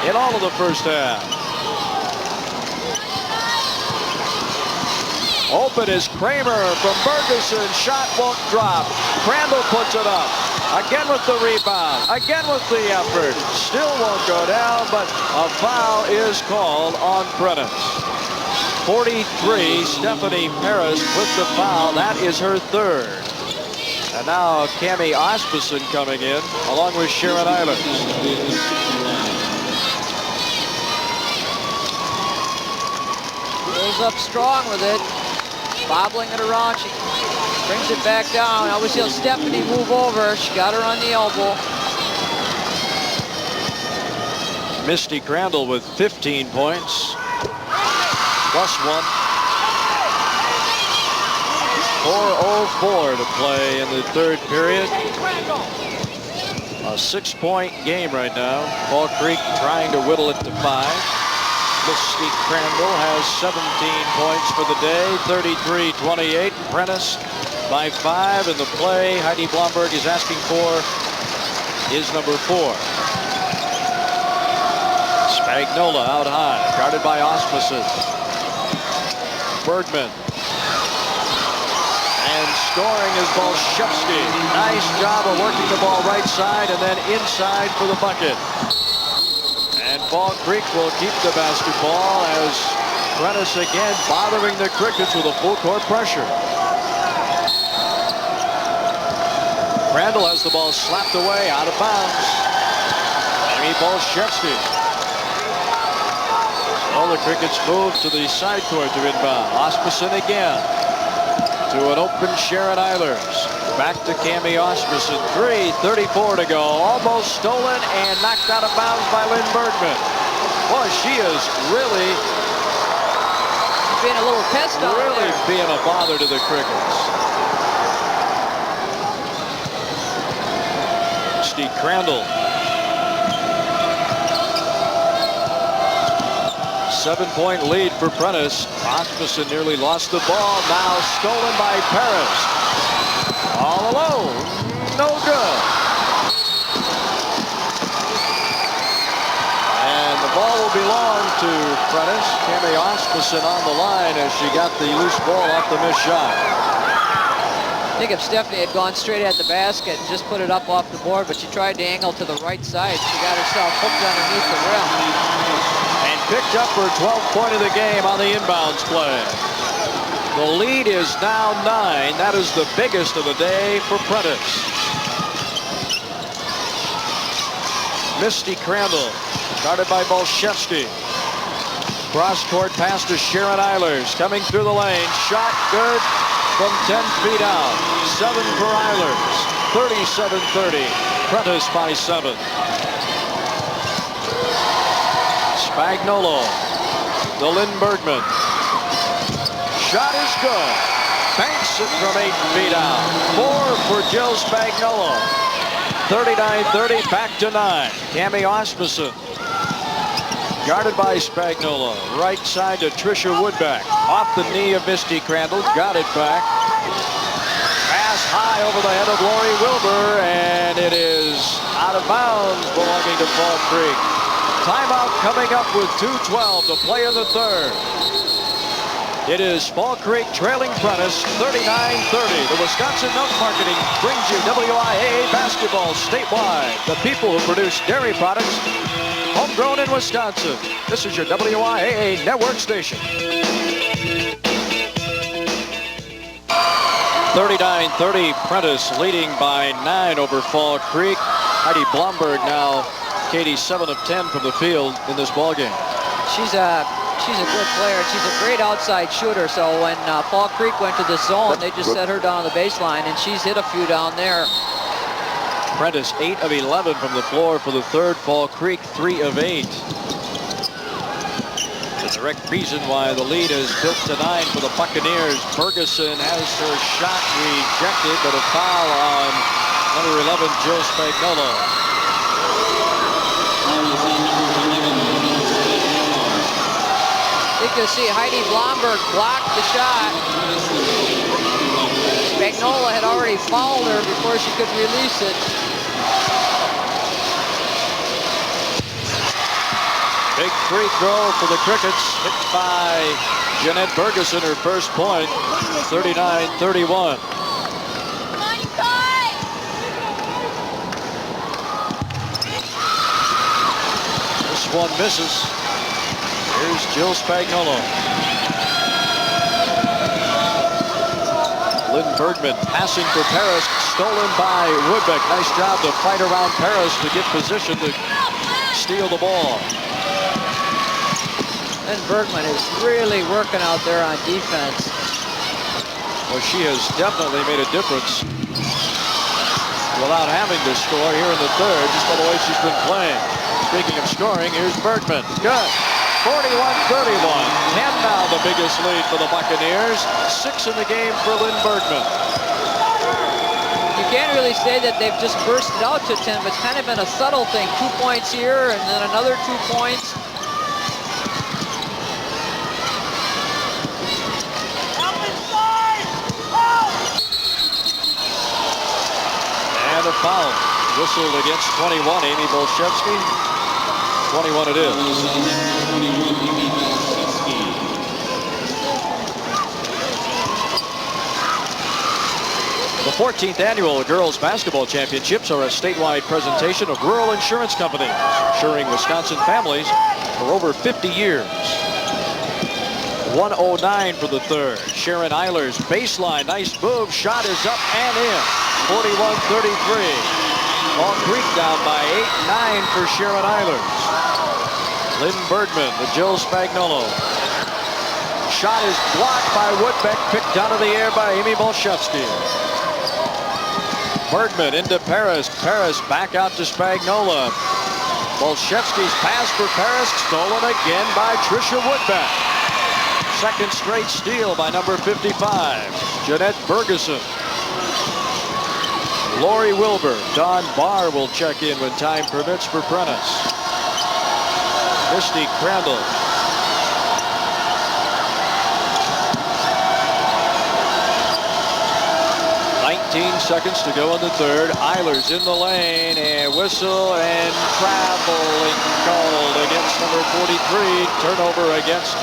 in all of the first half. Open is Kramer from Ferguson. Shot won't drop. Crandall puts it up. Again with the rebound. Again with the effort. Still won't go down, but a foul is called on Prentice. 43, Stephanie Paris with the foul. That is her third. And now Cammie Osmussen coming in, along with Sharon Eilers. Goes up strong with it. Bobbling it around. She brings it back down. I always see Stephanie move over. She got her on the elbow. Misty Crandall with 15 points. Plus 1. 4:04 to play in the third period. A A 6-point game right now. Fall Creek trying to whittle it to 5. Misty Crandall has 17 points for the day, 33-28. Prentice by 5 in the play. Heidi Blomberg is asking for is number 4. Spagnola out high, guarded by Osmussen. Bergman. And scoring is Bolshevsky. Nice job of working the ball right side and then inside for the bucket. And Fall Creek will keep the basketball as Prentice again bothering the Crickets with a full court pressure. Crandall has the ball slapped away out of bounds. Amy Bolshevsky. Well, the Crickets move to the side court to inbound. Osmussen again to an open Sharon Eilers. Back to Cammie Osmussen. 3:34 to go. Almost stolen and knocked out of bounds by Lynn Bergman. Boy, she is really being a little pest out really there. Being a bother to the Crickets. Steve Crandall. 7-point lead for Prentice. Osmussen nearly lost the ball. Now stolen by Paris. All alone. No good. And the ball will belong to Prentice. Cammie Osmussen on the line as she got the loose ball off the missed shot. I think if Stephanie had gone straight at the basket and just put it up off the board, but she tried to angle to the right side. She got herself hooked underneath the rim. And picked up her 12th point of the game on the inbounds play. The lead is now 9. That is the biggest of the day for Prentice. Misty Crandall, guarded by Bolshevsky. Cross-court pass to Sharon Eilers, coming through the lane. Shot good from 10 feet out. 7 for Eilers. 37-30. Prentice by 7. Spagnola to Lynn Bergman. Shot is good. Banks it from 8 feet out. 4 for Jill Spagnola. 39-30, back to 9. Cammie Osmussen. Guarded by Spagnola. Right side to Tricia Woodback. Off the knee of Misty Crandall. Got it back. Pass high over the head of Lori Wilbur. And it is out of bounds, belonging to Fall Creek. Timeout coming up with 2:12 to play in the third. It is Fall Creek trailing Prentice 39-30. The Wisconsin Milk Marketing brings you WIAA basketball statewide. The people who produce dairy products, homegrown in Wisconsin. This is your WIAA network station. 39-30, Prentice leading by 9 over Fall Creek. Heidi Blomberg now, Katie, 7 of 10 from the field in this ballgame. She's a good player. She's a great outside shooter. So when Fall Creek went to the zone, they just set her down on the baseline, and she's hit a few down there. Prentice 8 of 11 from the floor for the third. Fall Creek 3 of 8. The direct reason why the lead is built to 9 for the Buccaneers. Ferguson has her shot rejected, but a foul on number 11, Jill Spagnola. You can see Heidi Blomberg blocked the shot. Spagnola had already fouled her before she could release it. Big free throw for the Crickets, hit by Jeanette Ferguson, her first point, 39-31. This one misses. Here's Jill Spagnola. Lynn Bergman passing for Paris, stolen by Woodbeck. Nice job to fight around Paris to get position to steal the ball. Lynn Bergman is really working out there on defense. Well, she has definitely made a difference without having to score here in the third, just by the way she's been playing. Speaking of scoring, here's Bergman. Good. 41-31. 10 now the biggest lead for the Buccaneers. 6 in the game for Lynn Bergman. You can't really say that they've just bursted out to 10, but it's kind of been a subtle thing. 2 points here and then another 2 points. And a foul. Whistled against 21, Amy Bolshevsky. 21 it is. The 14th annual Girls Basketball Championships are a statewide presentation of rural insurance companies, insuring Wisconsin families for over 50 years. 1:09 for the third. Sharon Eilers, baseline, nice move, shot is up and in. 41-33. Fall Creek down by 8-9 for Sharon Eilers. Lynn Bergman, the Jill Spagnuolo. Shot is blocked by Woodbeck, picked out of the air by Amy Bolshevsky. Bergman into Paris. Paris back out to Spagnola. Bolshevsky's pass for Paris, stolen again by Tricia Woodbeck. Second straight steal by number 55, Jeanette Bergeson. Lori Wilbur. Dawn Barr will check in when time permits for Prentice. Misty Crandall. Seconds to go in the third. Eilers in the lane and whistle and traveling called against number 43. Turnover against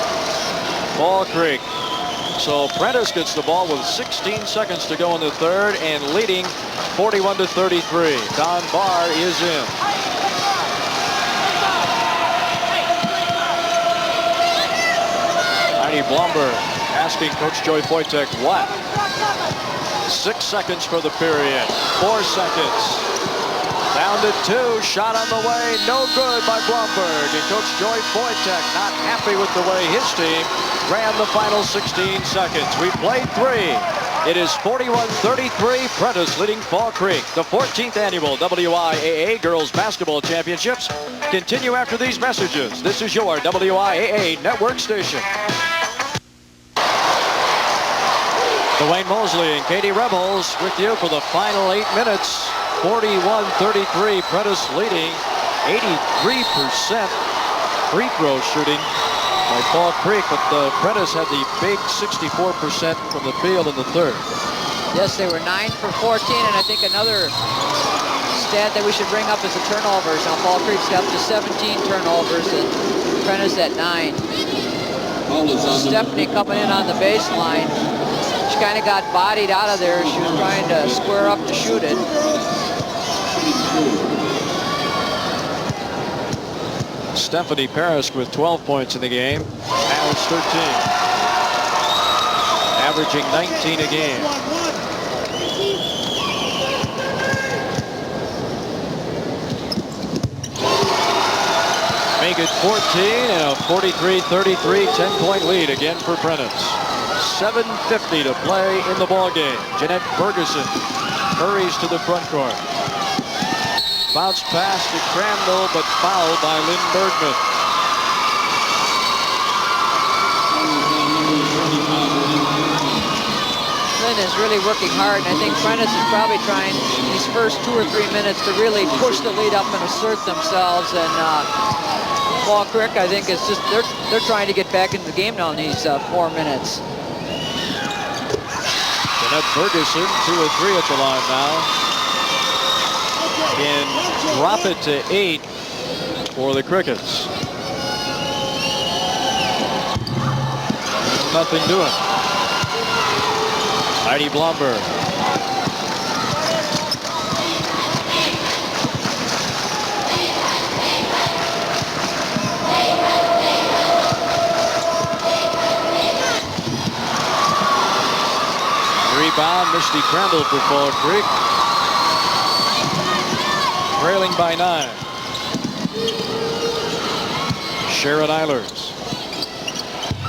Fall Creek. So Prentice gets the ball with 16 seconds to go in the third and leading 41-33. Don Barr is in. Heidi Blomberg asking Coach Joy Foytek what? 6 seconds for the period. 4 seconds. Down to 2. Shot on the way. No good by Blomberg. And Coach Joy Foytek not happy with the way his team ran the final 16 seconds. We played 3. It is 41-33. Prentice leading Fall Creek. The 14th annual WIAA Girls Basketball Championships continue after these messages. This is your WIAA network station. Dwayne Mosley and Katie Rebels with you for the final 8 minutes. 41-33, Prentice leading. 83% free throw shooting by Fall Creek, but Prentice had the big 64% from the field in the third. Yes, they were 9 for 14, and I think another stat that we should bring up is the turnovers. Now Fall Creek's got to 17 turnovers and Prentice at 9. Stephanie coming in on the baseline. She kind of got bodied out of there. She was trying to square up to shoot it. Stephanie Paris with 12 points in the game. Average 13. Averaging 19 a game. Make it 14 and a 43-33 10-point lead again for Prentice. 7:50 to play in the ball game. Jeanette Bergeson hurries to the front court. Bounce pass to Crandall, but fouled by Lynn Bergman. Lynn is really working hard, and I think Prentice is probably trying these first 2 or 3 minutes to really push the lead up and assert themselves. And Fall Creek, I think, is just they're trying to get back into the game now in these 4 minutes. Jeanette Bergeson, 2 or 3 at the line now. Can drop it to 8 for the Crickets. Nothing doing. Heidi Blomberg. Rebound, Misty Crandall for Fall Creek. Trailing by 9. Sharon Eilers.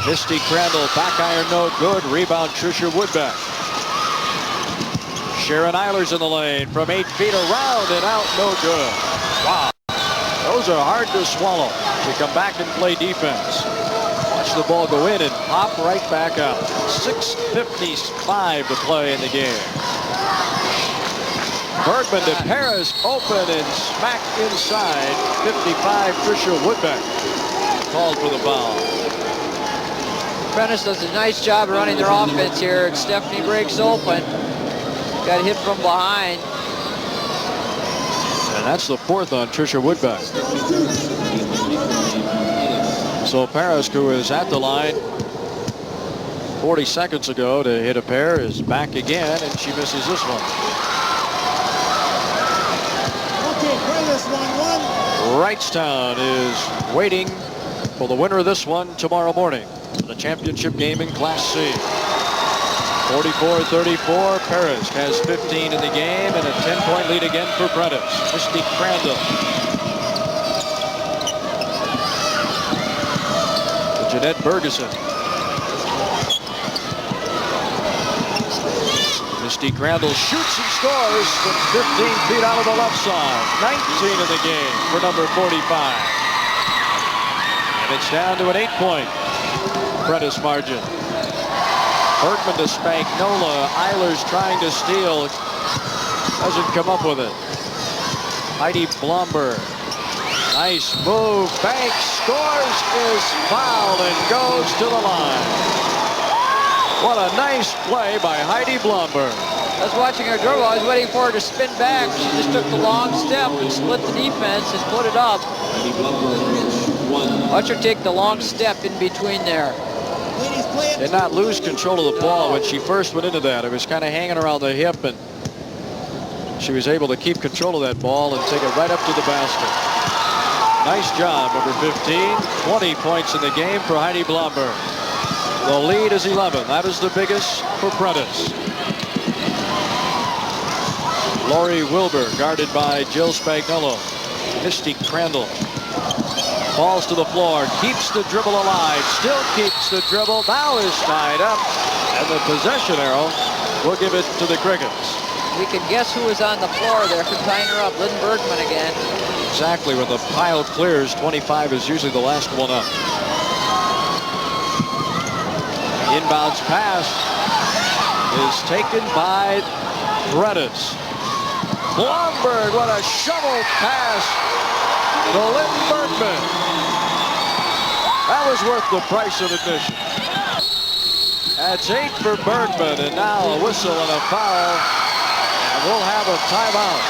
Misty Crandall, back iron no good. Rebound, Tricia Woodbeck. Sharon Eilers in the lane from 8 feet around and out, no good. Wow. Those are hard to swallow. To come back and play defense. Watch the ball go in and pop right back out. 6:55 to play in the game. Bergman to Paris, open and smack inside. 55, Tricia Woodbeck called for the foul. Prentice does a nice job of running their offense here, and Stephanie breaks open. Got hit from behind. And that's the fourth on Tricia Woodbeck. So Paris, who is at the line 40 seconds ago to hit a pair, is back again, and she misses this one. Okay, Prentice 1-1. Wrightstown is waiting for the winner of this one tomorrow morning for the championship game in Class C. 44-34, Paris has 15 in the game and a 10-point lead again for Prentice. Misty Crandall. Jeanette Bergeson. Misty Crandall shoots and scores from 15 feet out of the left side. 19 in the game for number 45. And it's down to an 8-point Prentice margin. Bergman to Spagnola. Eilers trying to steal. Doesn't come up with it. Heidi Blomberg. Nice move. Banks scores, is fouled, and goes to the line. What a nice play by Heidi Blomberg. I was watching her dribble. I was waiting for her to spin back. She just took the long step and split the defense and put it up. Watch her take the long step in between there. Did not lose control of the ball when she first went into that. It was kind of hanging around the hip, and she was able to keep control of that ball and take it right up to the basket. Nice job, number 15. 20 points in the game for Heidi Blomberg. The lead is 11. That is the biggest for Prentice. Lori Wilbur guarded by Jill Spagnuolo. Misty Crandall falls to the floor, keeps the dribble alive, still keeps the dribble, now is tied up, and the possession arrow will give it to the Crickets. We can guess who is on the floor there for tying her up. Lynn Bergman again. Exactly, when the pile clears, 25 is usually the last one up. Inbounds pass is taken by Prentice. Blomberg, what a shovel pass to Lynn Bergman. That was worth the price of admission. That's 8 for Bergman, and now a whistle and a foul, and we'll have a timeout.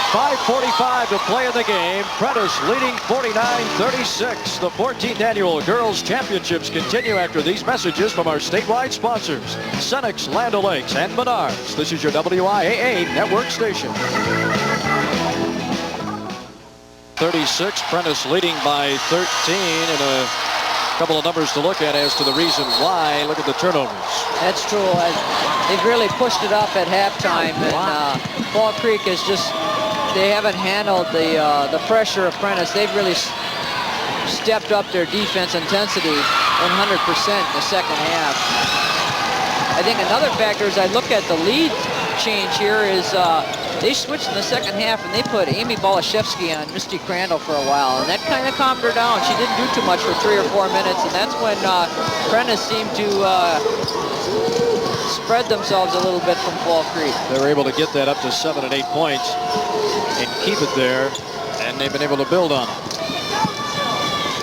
5:45 to play in the game. Prentice leading 49-36. The 14th annual Girls Championships continue after these messages from our statewide sponsors, Cenex, Land O'Lakes, and Menards. This is your WIAA network station. 36, Prentice leading by 13, and a couple of numbers to look at as to the reason why. Look at the turnovers. That's true. They've really pushed it up at halftime, and Fall Creek is just, they haven't handled the pressure of Prentice. They've really stepped up their defense intensity 100% in the second half. I think another factor is I look at the lead change here is they switched in the second half and they put Amy Balashevsky on Misty Crandall for a while, and that kind of calmed her down. She didn't do too much for 3 or 4 minutes, and that's when Prentice seemed to spread themselves a little bit from Fall Creek. They were able to get that up to 7 and 8 points and keep it there, and they've been able to build on it.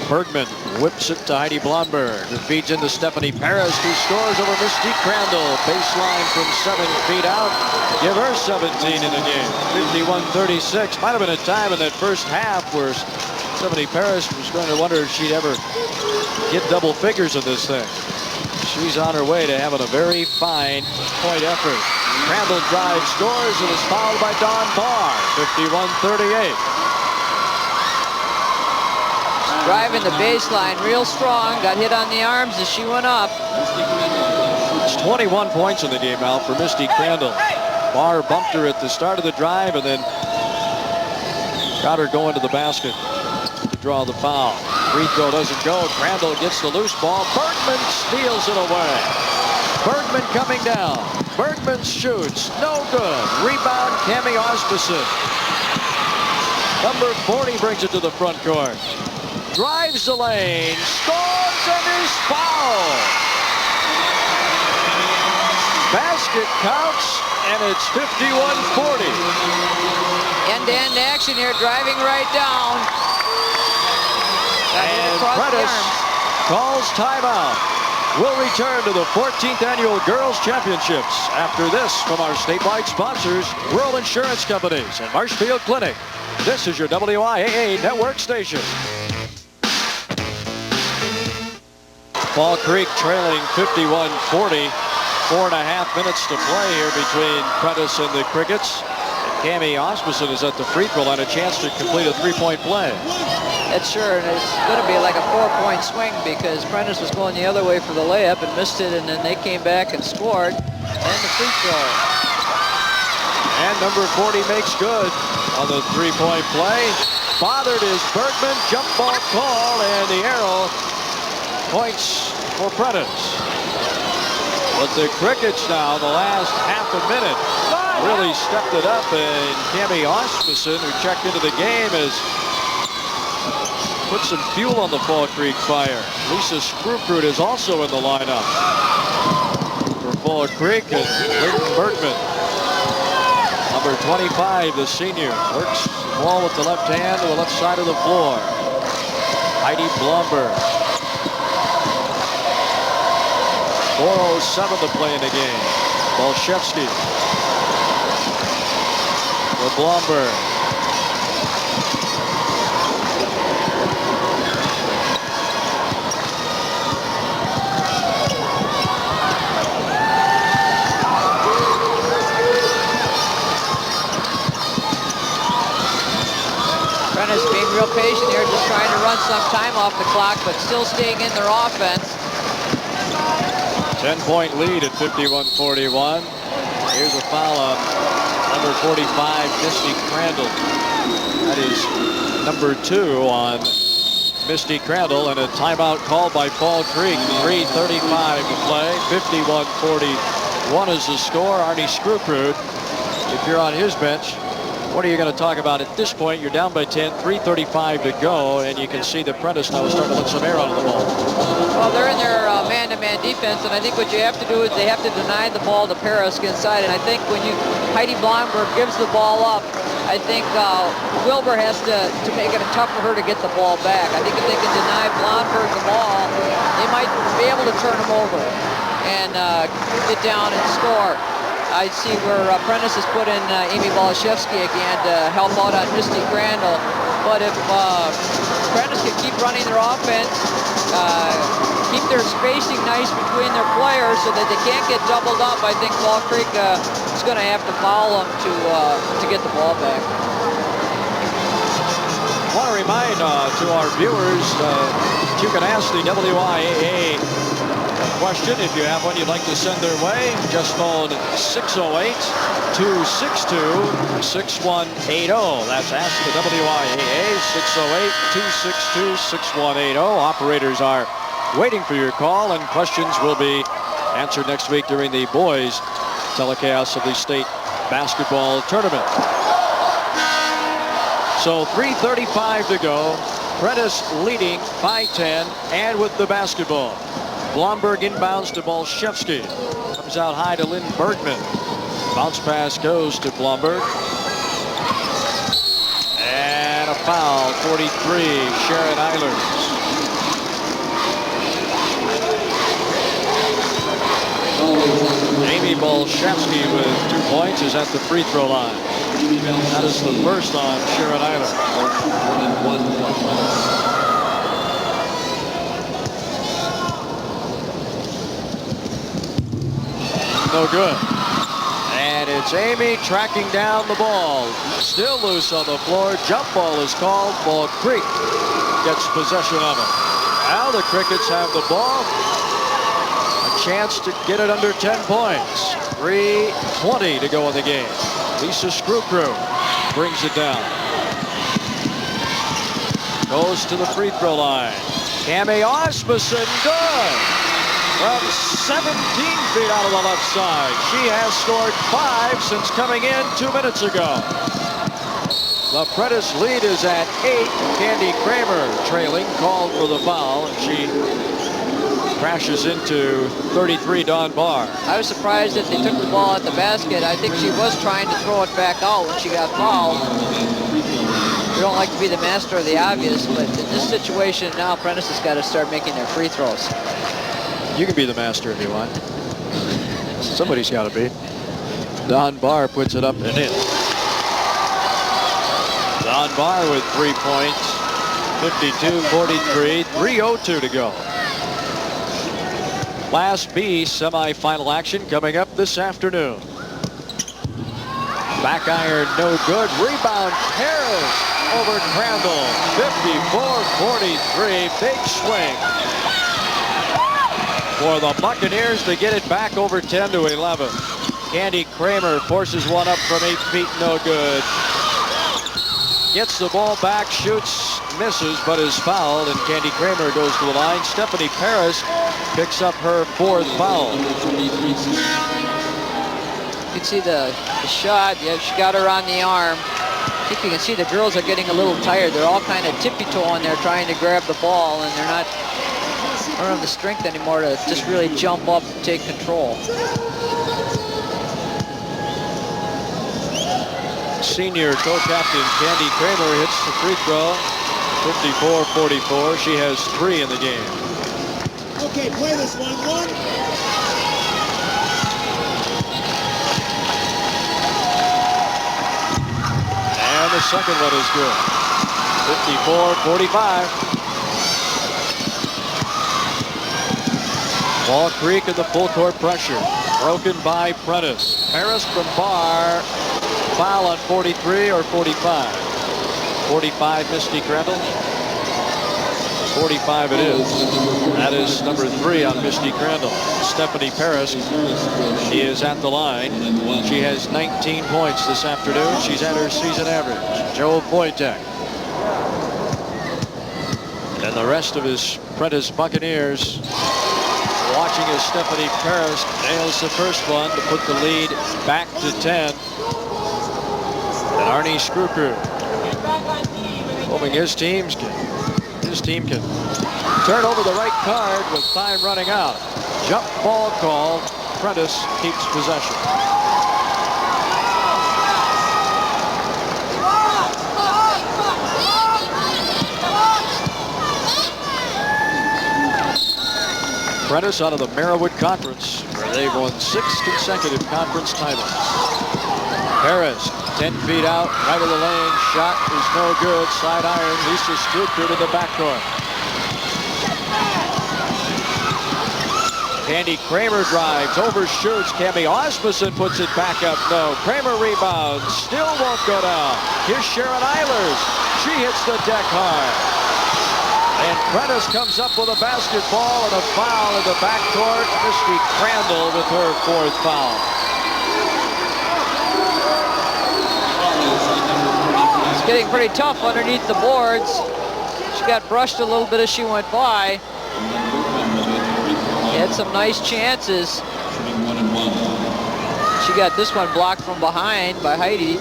Bergman whips it to Heidi Blomberg, who feeds into Stephanie Paris, who scores over Misty Crandall. Baseline from 7 feet out. Give her 17 in the game. 51-36. Might have been a time in that first half where Stephanie Paris was going to wonder if she'd ever get double figures in this thing. She's on her way to having a very fine point effort. Crandall drives, scores, and is fouled by Dawn Barr. 51-38. Driving the baseline real strong. Got hit on the arms as she went up. It's 21 points in the game now for Misty Crandall. Barr bumped her at the start of the drive and then got her going to the basket to draw the foul. Free throw doesn't go. Crandall gets the loose ball. Bergman steals it away. Bergman coming down. Bergman shoots. No good. Rebound, Cammie Osbison. Number 40 brings it to the front court. Drives the lane. Scores and is fouled. Basket counts and it's 51-40. End-to-end action here, driving right down. And Prentice calls timeout. We'll return to the 14th Annual Girls Championships after this from our statewide sponsors, Rural Insurance Companies and Marshfield Clinic. This is your WIAA Network station. Fall Creek trailing 51-40. 4.5 minutes to play here between Prentice and the Crickets. And Cammie Osmussen is at the free throw line, a chance to complete a three-point play. That's sure, and it's going to be like a 4-point swing because Prentice was going the other way for the layup and missed it, and then they came back and scored, and the free throw. And number 40 makes good on the three-point play. Bothered is Bergman, jump ball call, and the arrow points for Prentice. But the Crickets now, the last half a minute, really stepped it up, and Cammie Osmussen, who checked into the game, has put some fuel on the Fall Creek fire. Lisa Screwcrude is also in the lineup for Fall Creek, and Lyndon Bergman, number 25, the senior, works the ball with the left hand to the left side of the floor. Heidi Blomberg. 4:07 to play in the game. Bolshevsky. For Blomberg. Prentice being real patient here, just trying to run some time off the clock, but still staying in their offense. 10-point lead at 51-41. Here's a foul on number 45, Misty Crandall. That is number 2 on Misty Crandall, and a timeout called by Fall Creek. 3:35 to play. 51-41 is the score. Arnie Screwcrude, if you're on his bench, what are you going to talk about at this point? You're down by 10, 3:35 to go, and you can see that Prentice now is starting to let some air out of the ball. Well, they're in their man-to-man defense, and I think what you have to do is they have to deny the ball to Perusk inside, and I think when Heidi Blomberg gives the ball up, I think Wilbur has to make it tough for her to get the ball back. I think if they can deny Blomberg the ball, they might be able to turn him over and get down and score. I see where Prentice has put in Amy Bolshevsky again to help out on Misty Crandall. But if Prentice can keep running their offense, keep their spacing nice between their players so that they can't get doubled up, I think Fall Creek is going to have to foul them to get the ball back. I want to remind to our viewers, you can ask the WIAA question if you have one you'd like to send their way. Just phone 608-262-6180. That's Ask the WIAA, 608-262-6180. Operators are waiting for your call, and questions will be answered next week during the boys telecast of the state basketball tournament. So 3:35 to go. Prentice leading by 10 and with the basketball. Blomberg inbounds to Bolshevsky. Comes out high to Lynn Bergman. Bounce pass goes to Blomberg. And a foul, 43, Sharon Eilers. Amy Bolshevsky with 2 points is at the free throw line. That is the first on Sharon Eilers. No good. And it's Amy tracking down the ball. Still loose on the floor. Jump ball is called. Fall Creek gets possession of it. Now the Crickets have the ball. A chance to get it under 10 points. 3:20 to go in the game. Lisa Screwcrude brings it down. Goes to the free throw line. Cammie Osmussen, good. From 17 feet out of the left side. She has scored 5 since coming in 2 minutes ago. The Prentice lead is at 8. Candy Kramer trailing, called for the foul, and she crashes into 33 Dawn Barr. I was surprised that they took the ball at the basket. I think she was trying to throw it back out when she got fouled. We don't like to be the master of the obvious, but in this situation now, Prentice has got to start making their free throws. You can be the master if you want. Somebody's got to be. Dawn Barr puts it up and in. Dawn Barr with 3 points. 52-43, 3:02 to go. Class B semifinal action coming up this afternoon. Back iron, no good. Rebound, Harris over Crandall. 54-43, big swing for the Buccaneers to get it back over 10-11. Candy Kramer forces one up from 8 feet, no good. Gets the ball back, shoots, misses, but is fouled, and Candy Kramer goes to the line. Stephanie Paris picks up her 4th foul. You can see the shot. Yeah, she got her on the arm. I think you can see the girls are getting a little tired. They're all kind of tippy-toeing there trying to grab the ball, and they don't have the strength anymore to just really jump up and take control. Senior co-captain Candy Kramer hits the free throw. 54-44. She has 3 in the game. Okay, play this 1-1. And the second one is good. 54-45. Ball Creek in the full court pressure. Broken by Prentice. Paris from Barr. Foul on 43 or 45? 45, Misty Crandall. 45 it is. That is number 3 on Misty Crandall. Stephanie Paris, she is at the line. She has 19 points this afternoon. She's at her season average. Joe Wojtek. And the rest of his Prentice Buccaneers watching as Stephanie Paris nails the first one to put the lead back to 10. And Arnie Screwcrew hoping his team can turn over the right card with time running out. Jump ball call. Prentice keeps possession. Prentice out of the Merriwood Conference, where they've won 6 consecutive conference titles. Paris, 10 feet out, right of the lane. Shot is no good. Side iron. Lisa Screwcrew to the backcourt. Candy Kramer drives, overshoots. Cami Osmussen puts it back up. No. Kramer rebounds. Still won't go down. Here's Sharon Eilers. She hits the deck hard. And Prentice comes up with a basketball and a foul in the backcourt. Misty Crandall with her 4th foul. It's getting pretty tough underneath the boards. She got brushed a little bit as she went by. Had some nice chances. She got this one blocked from behind by Heidi.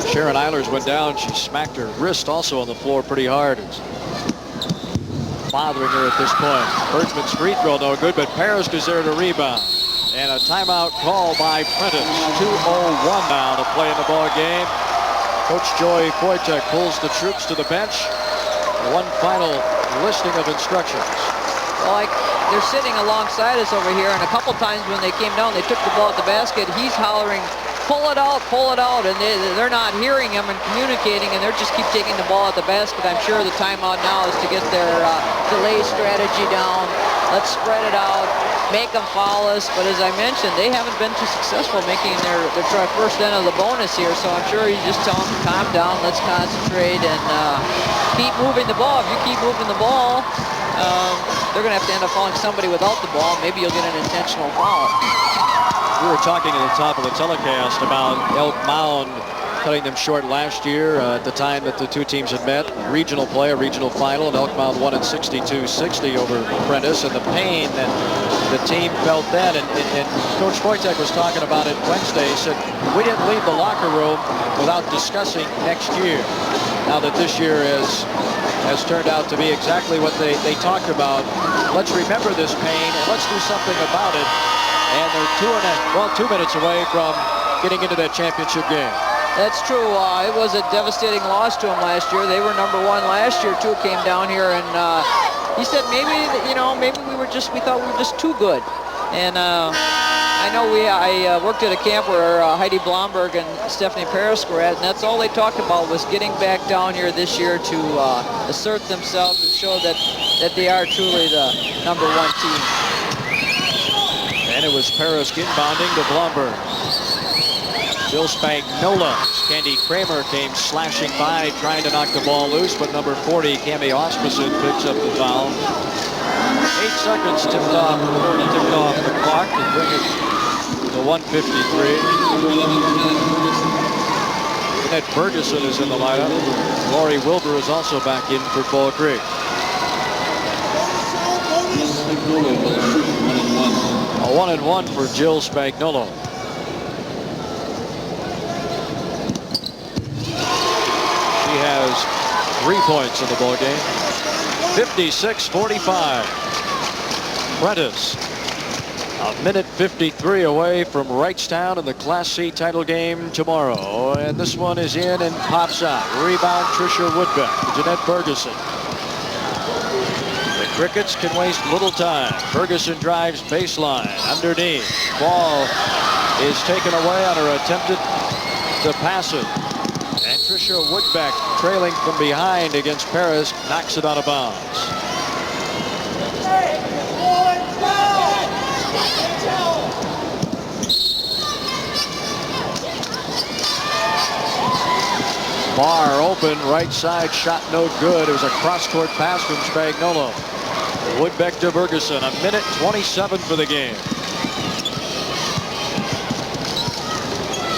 Sharon Eilers went down. She smacked her wrist also on the floor pretty hard. It's bothering her at this point. Bergman's free throw no good, but Paris is there to rebound. And a timeout call by Prentice. 2:01 now to play in the ball game. Coach Joy Wojtek pulls the troops to the bench. One final listing of instructions. Well, they're sitting alongside us over here, and a couple times when they came down, they took the ball at the basket. He's hollering, pull it out, and they're not hearing him and communicating, and they just keep taking the ball at the basket. I'm sure the timeout now is to get their delay strategy down. Let's spread it out, make them foul us. But as I mentioned, they haven't been too successful making their first end of the bonus here, so I'm sure he's just telling them, calm down, let's concentrate, and keep moving the ball. If you keep moving the ball, they're going to have to end up fouling somebody without the ball. Maybe you'll get an intentional foul. We were talking at the top of the telecast about Elk Mound cutting them short last year at the time that the two teams had met. Regional play, a regional final, and Elkmount won in 62-60 over Prentice. And the pain that the team felt then, and Coach Wojtek was talking about it Wednesday. He said, we didn't leave the locker room without discussing next year. Now that this year has turned out to be exactly what they talked about. Let's remember this pain and let's do something about it. And they're 2 minutes away from getting into that championship game. That's true. It was a devastating loss to them last year. They were number 1 last year too. Came down here, and he said maybe maybe we thought we were just too good. And I know I worked at a camp where Heidi Blomberg and Stephanie Paris were at, and that's all they talked about was getting back down here this year to assert themselves and show that they are truly the number 1 team. And it was Paris inbounding to Blomberg. Jill Spagnola. Candy Kramer came slashing by, trying to knock the ball loose, but number 40, Cami Osmussen, picks up the foul. 8 seconds tipped off the clock to bring it to 153. Jeanette Ferguson is in the lineup. Lori Wilbur is also back in for Fall Creek. A 1-and-1 for Jill Spagnola. She has 3 points in the ball game. 56-45. Prentice, a minute 53 away from Wrightstown in the Class C title game tomorrow. And this one is in and pops out. Rebound, Tricia Woodbeck to Jeanette Ferguson. The Crickets can waste little time. Ferguson drives baseline underneath. Ball is taken away on her attempted to pass it. And Tricia Woodbeck, trailing from behind against Paris, knocks it out of bounds. Barr open, right side, shot no good. It was a cross-court pass from Spagnola. Woodbeck to Ferguson, a minute 27 for the game.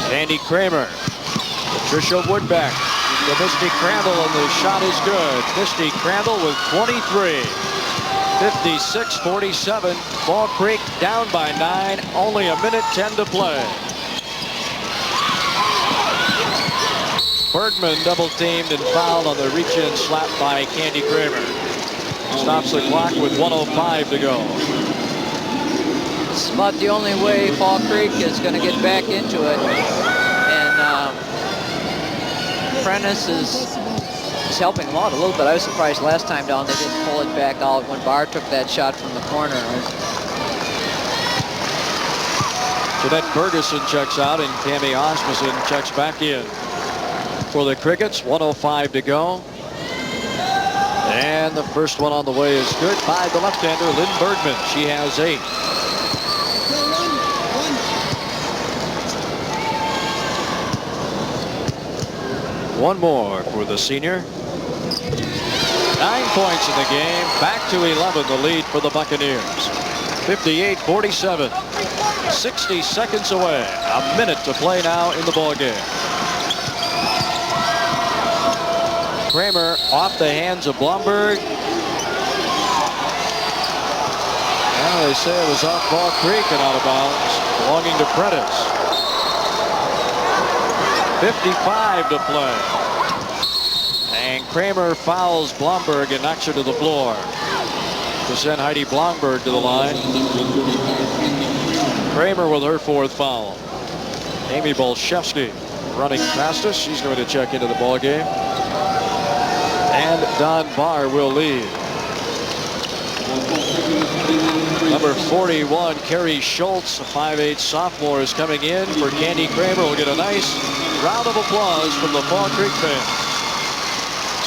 Candy Kramer, Patricia Woodbeck, to Misty Crandall, and the shot is good. Misty Crandall with 23. 56-47. Fall Creek down by 9. Only a minute 10 to play. Bergman double teamed and fouled on the reach-in slap by Candy Kramer. Stops the clock with 1:05 to go. It's about the only way Fall Creek is going to get back into it. And Prentice is helping them out a little bit. I was surprised last time down they didn't pull it back out when Barr took that shot from the corner. Jeanette Ferguson checks out and Cami Osmussen checks back in. For the Crickets, 1:05 to go. And the first one on the way is good by the left-hander, Lynn Bergman. She has 8. One more for the senior. 9 points in the game. Back to 11, the lead for the Buccaneers. 58-47. 60 seconds away. A minute to play now in the ballgame. Kramer off the hands of Blomberg. Well, they say it was off Fall Creek and out of bounds, belonging to Prentice. 55 to play. And Kramer fouls Blomberg and knocks her to the floor to send Heidi Blomberg to the line. Kramer with her 4th foul. Amy Bolszewski running past us. She's going to check into the ball game. And Don Barr will lead. Number 41, Carrie Schultz, a 5'8" sophomore, is coming in for Candy Kramer. We'll get a nice round of applause from the Fall Creek fans.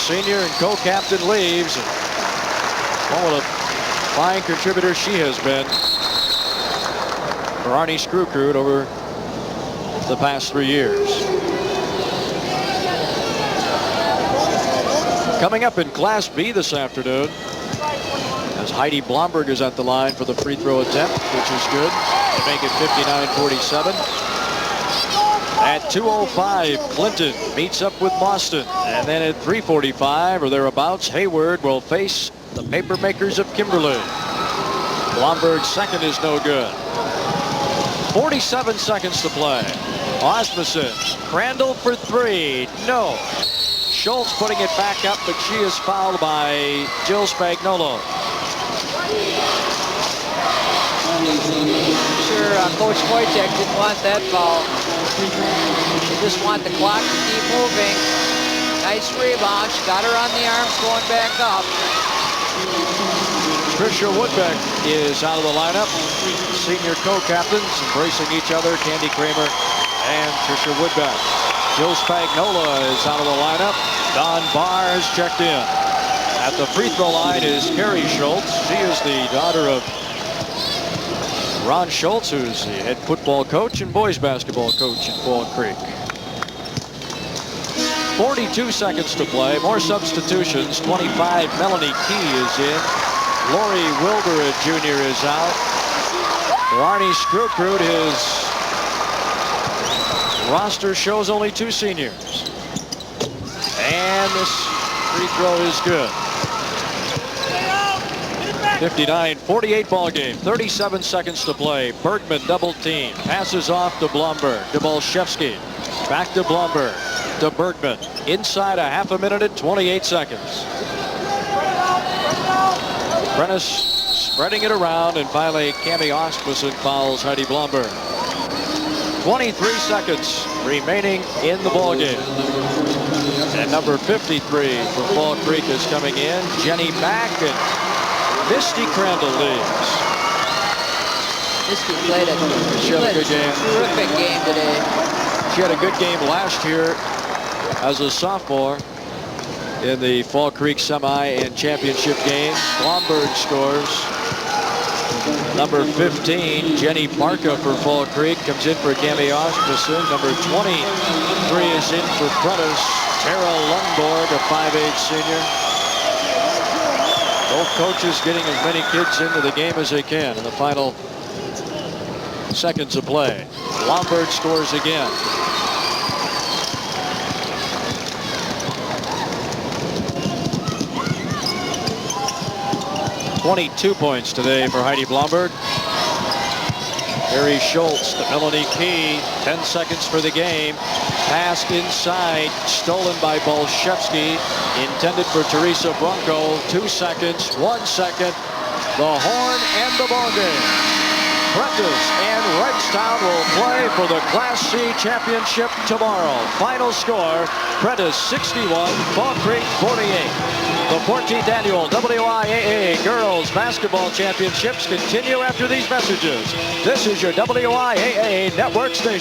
Senior and co-captain leaves. Oh, what a fine contributor she has been for Arnie Screwcrude over the past 3 years. Coming up in Class B this afternoon, as Heidi Blomberg is at the line for the free throw attempt, which is good to make it 59-47. At 2:05, Clinton meets up with Boston. And then at 3:45 or thereabouts, Hayward will face the paper makers of Kimberly. Blomberg's second is no good. 47 seconds to play. Osmussen, Crandall for three. No. Schultz putting it back up, but she is fouled by Jill Spagnuolo. Sure, Coach Wojciech didn't want that foul. They just want the clock to keep moving. Nice rebound. She got her on the arms going back up. Tricia Woodbeck is out of the lineup. Senior co-captains embracing each other, Candy Kramer and Tricia Woodbeck. Jill Spagnuolo is out of the lineup. Don Barr has checked in. At the free throw line is Carrie Schultz. She is the daughter of Ron Schultz, who's the head football coach and boys basketball coach in Fall Creek. 42 seconds to play. More substitutions. 25, Melanie Key is in. Lori Wilbur Jr. is out. Arnie Skrukrud, his roster shows only 2 seniors. And this free throw is good. 59-48 ball game. 37 seconds to play. Bergman double team. Passes off to Blomberg. To Bolshevsky. Back to Blomberg. To Bergman. Inside a half a minute and 28 seconds. Prentice spreading it around, and finally Cammie Osmussen fouls Heidi Blomberg. 23 seconds remaining in the ball game. And number 53 for Fall Creek is coming in. Jenny Mack and Misty Crandall leaves. Misty played a terrific game today. She had a good game last year as a sophomore in the Fall Creek semi and championship game. Blomberg scores. Number 15, Jenny Barca for Fall Creek, comes in for Cammie Osmussen. Number 23 is in for Prentice. Tara Lundborg, a 5'8" senior. Both coaches getting as many kids into the game as they can in the final seconds of play. Blomberg scores again. .22 points today for Heidi Blomberg. Harry Schultz to Melanie Key. 10 seconds for the game. Pass inside, stolen by Bolshevsky. Intended for Teresa Bronco. 2 seconds, 1 second. The horn and the ball game. Prentice and Wrightstown will play for the Class C championship tomorrow. Final score, Prentice 61, Fall Creek 48. The 14th annual WIAA Girls Basketball Championships continue after these messages. This is your WIAA Network station.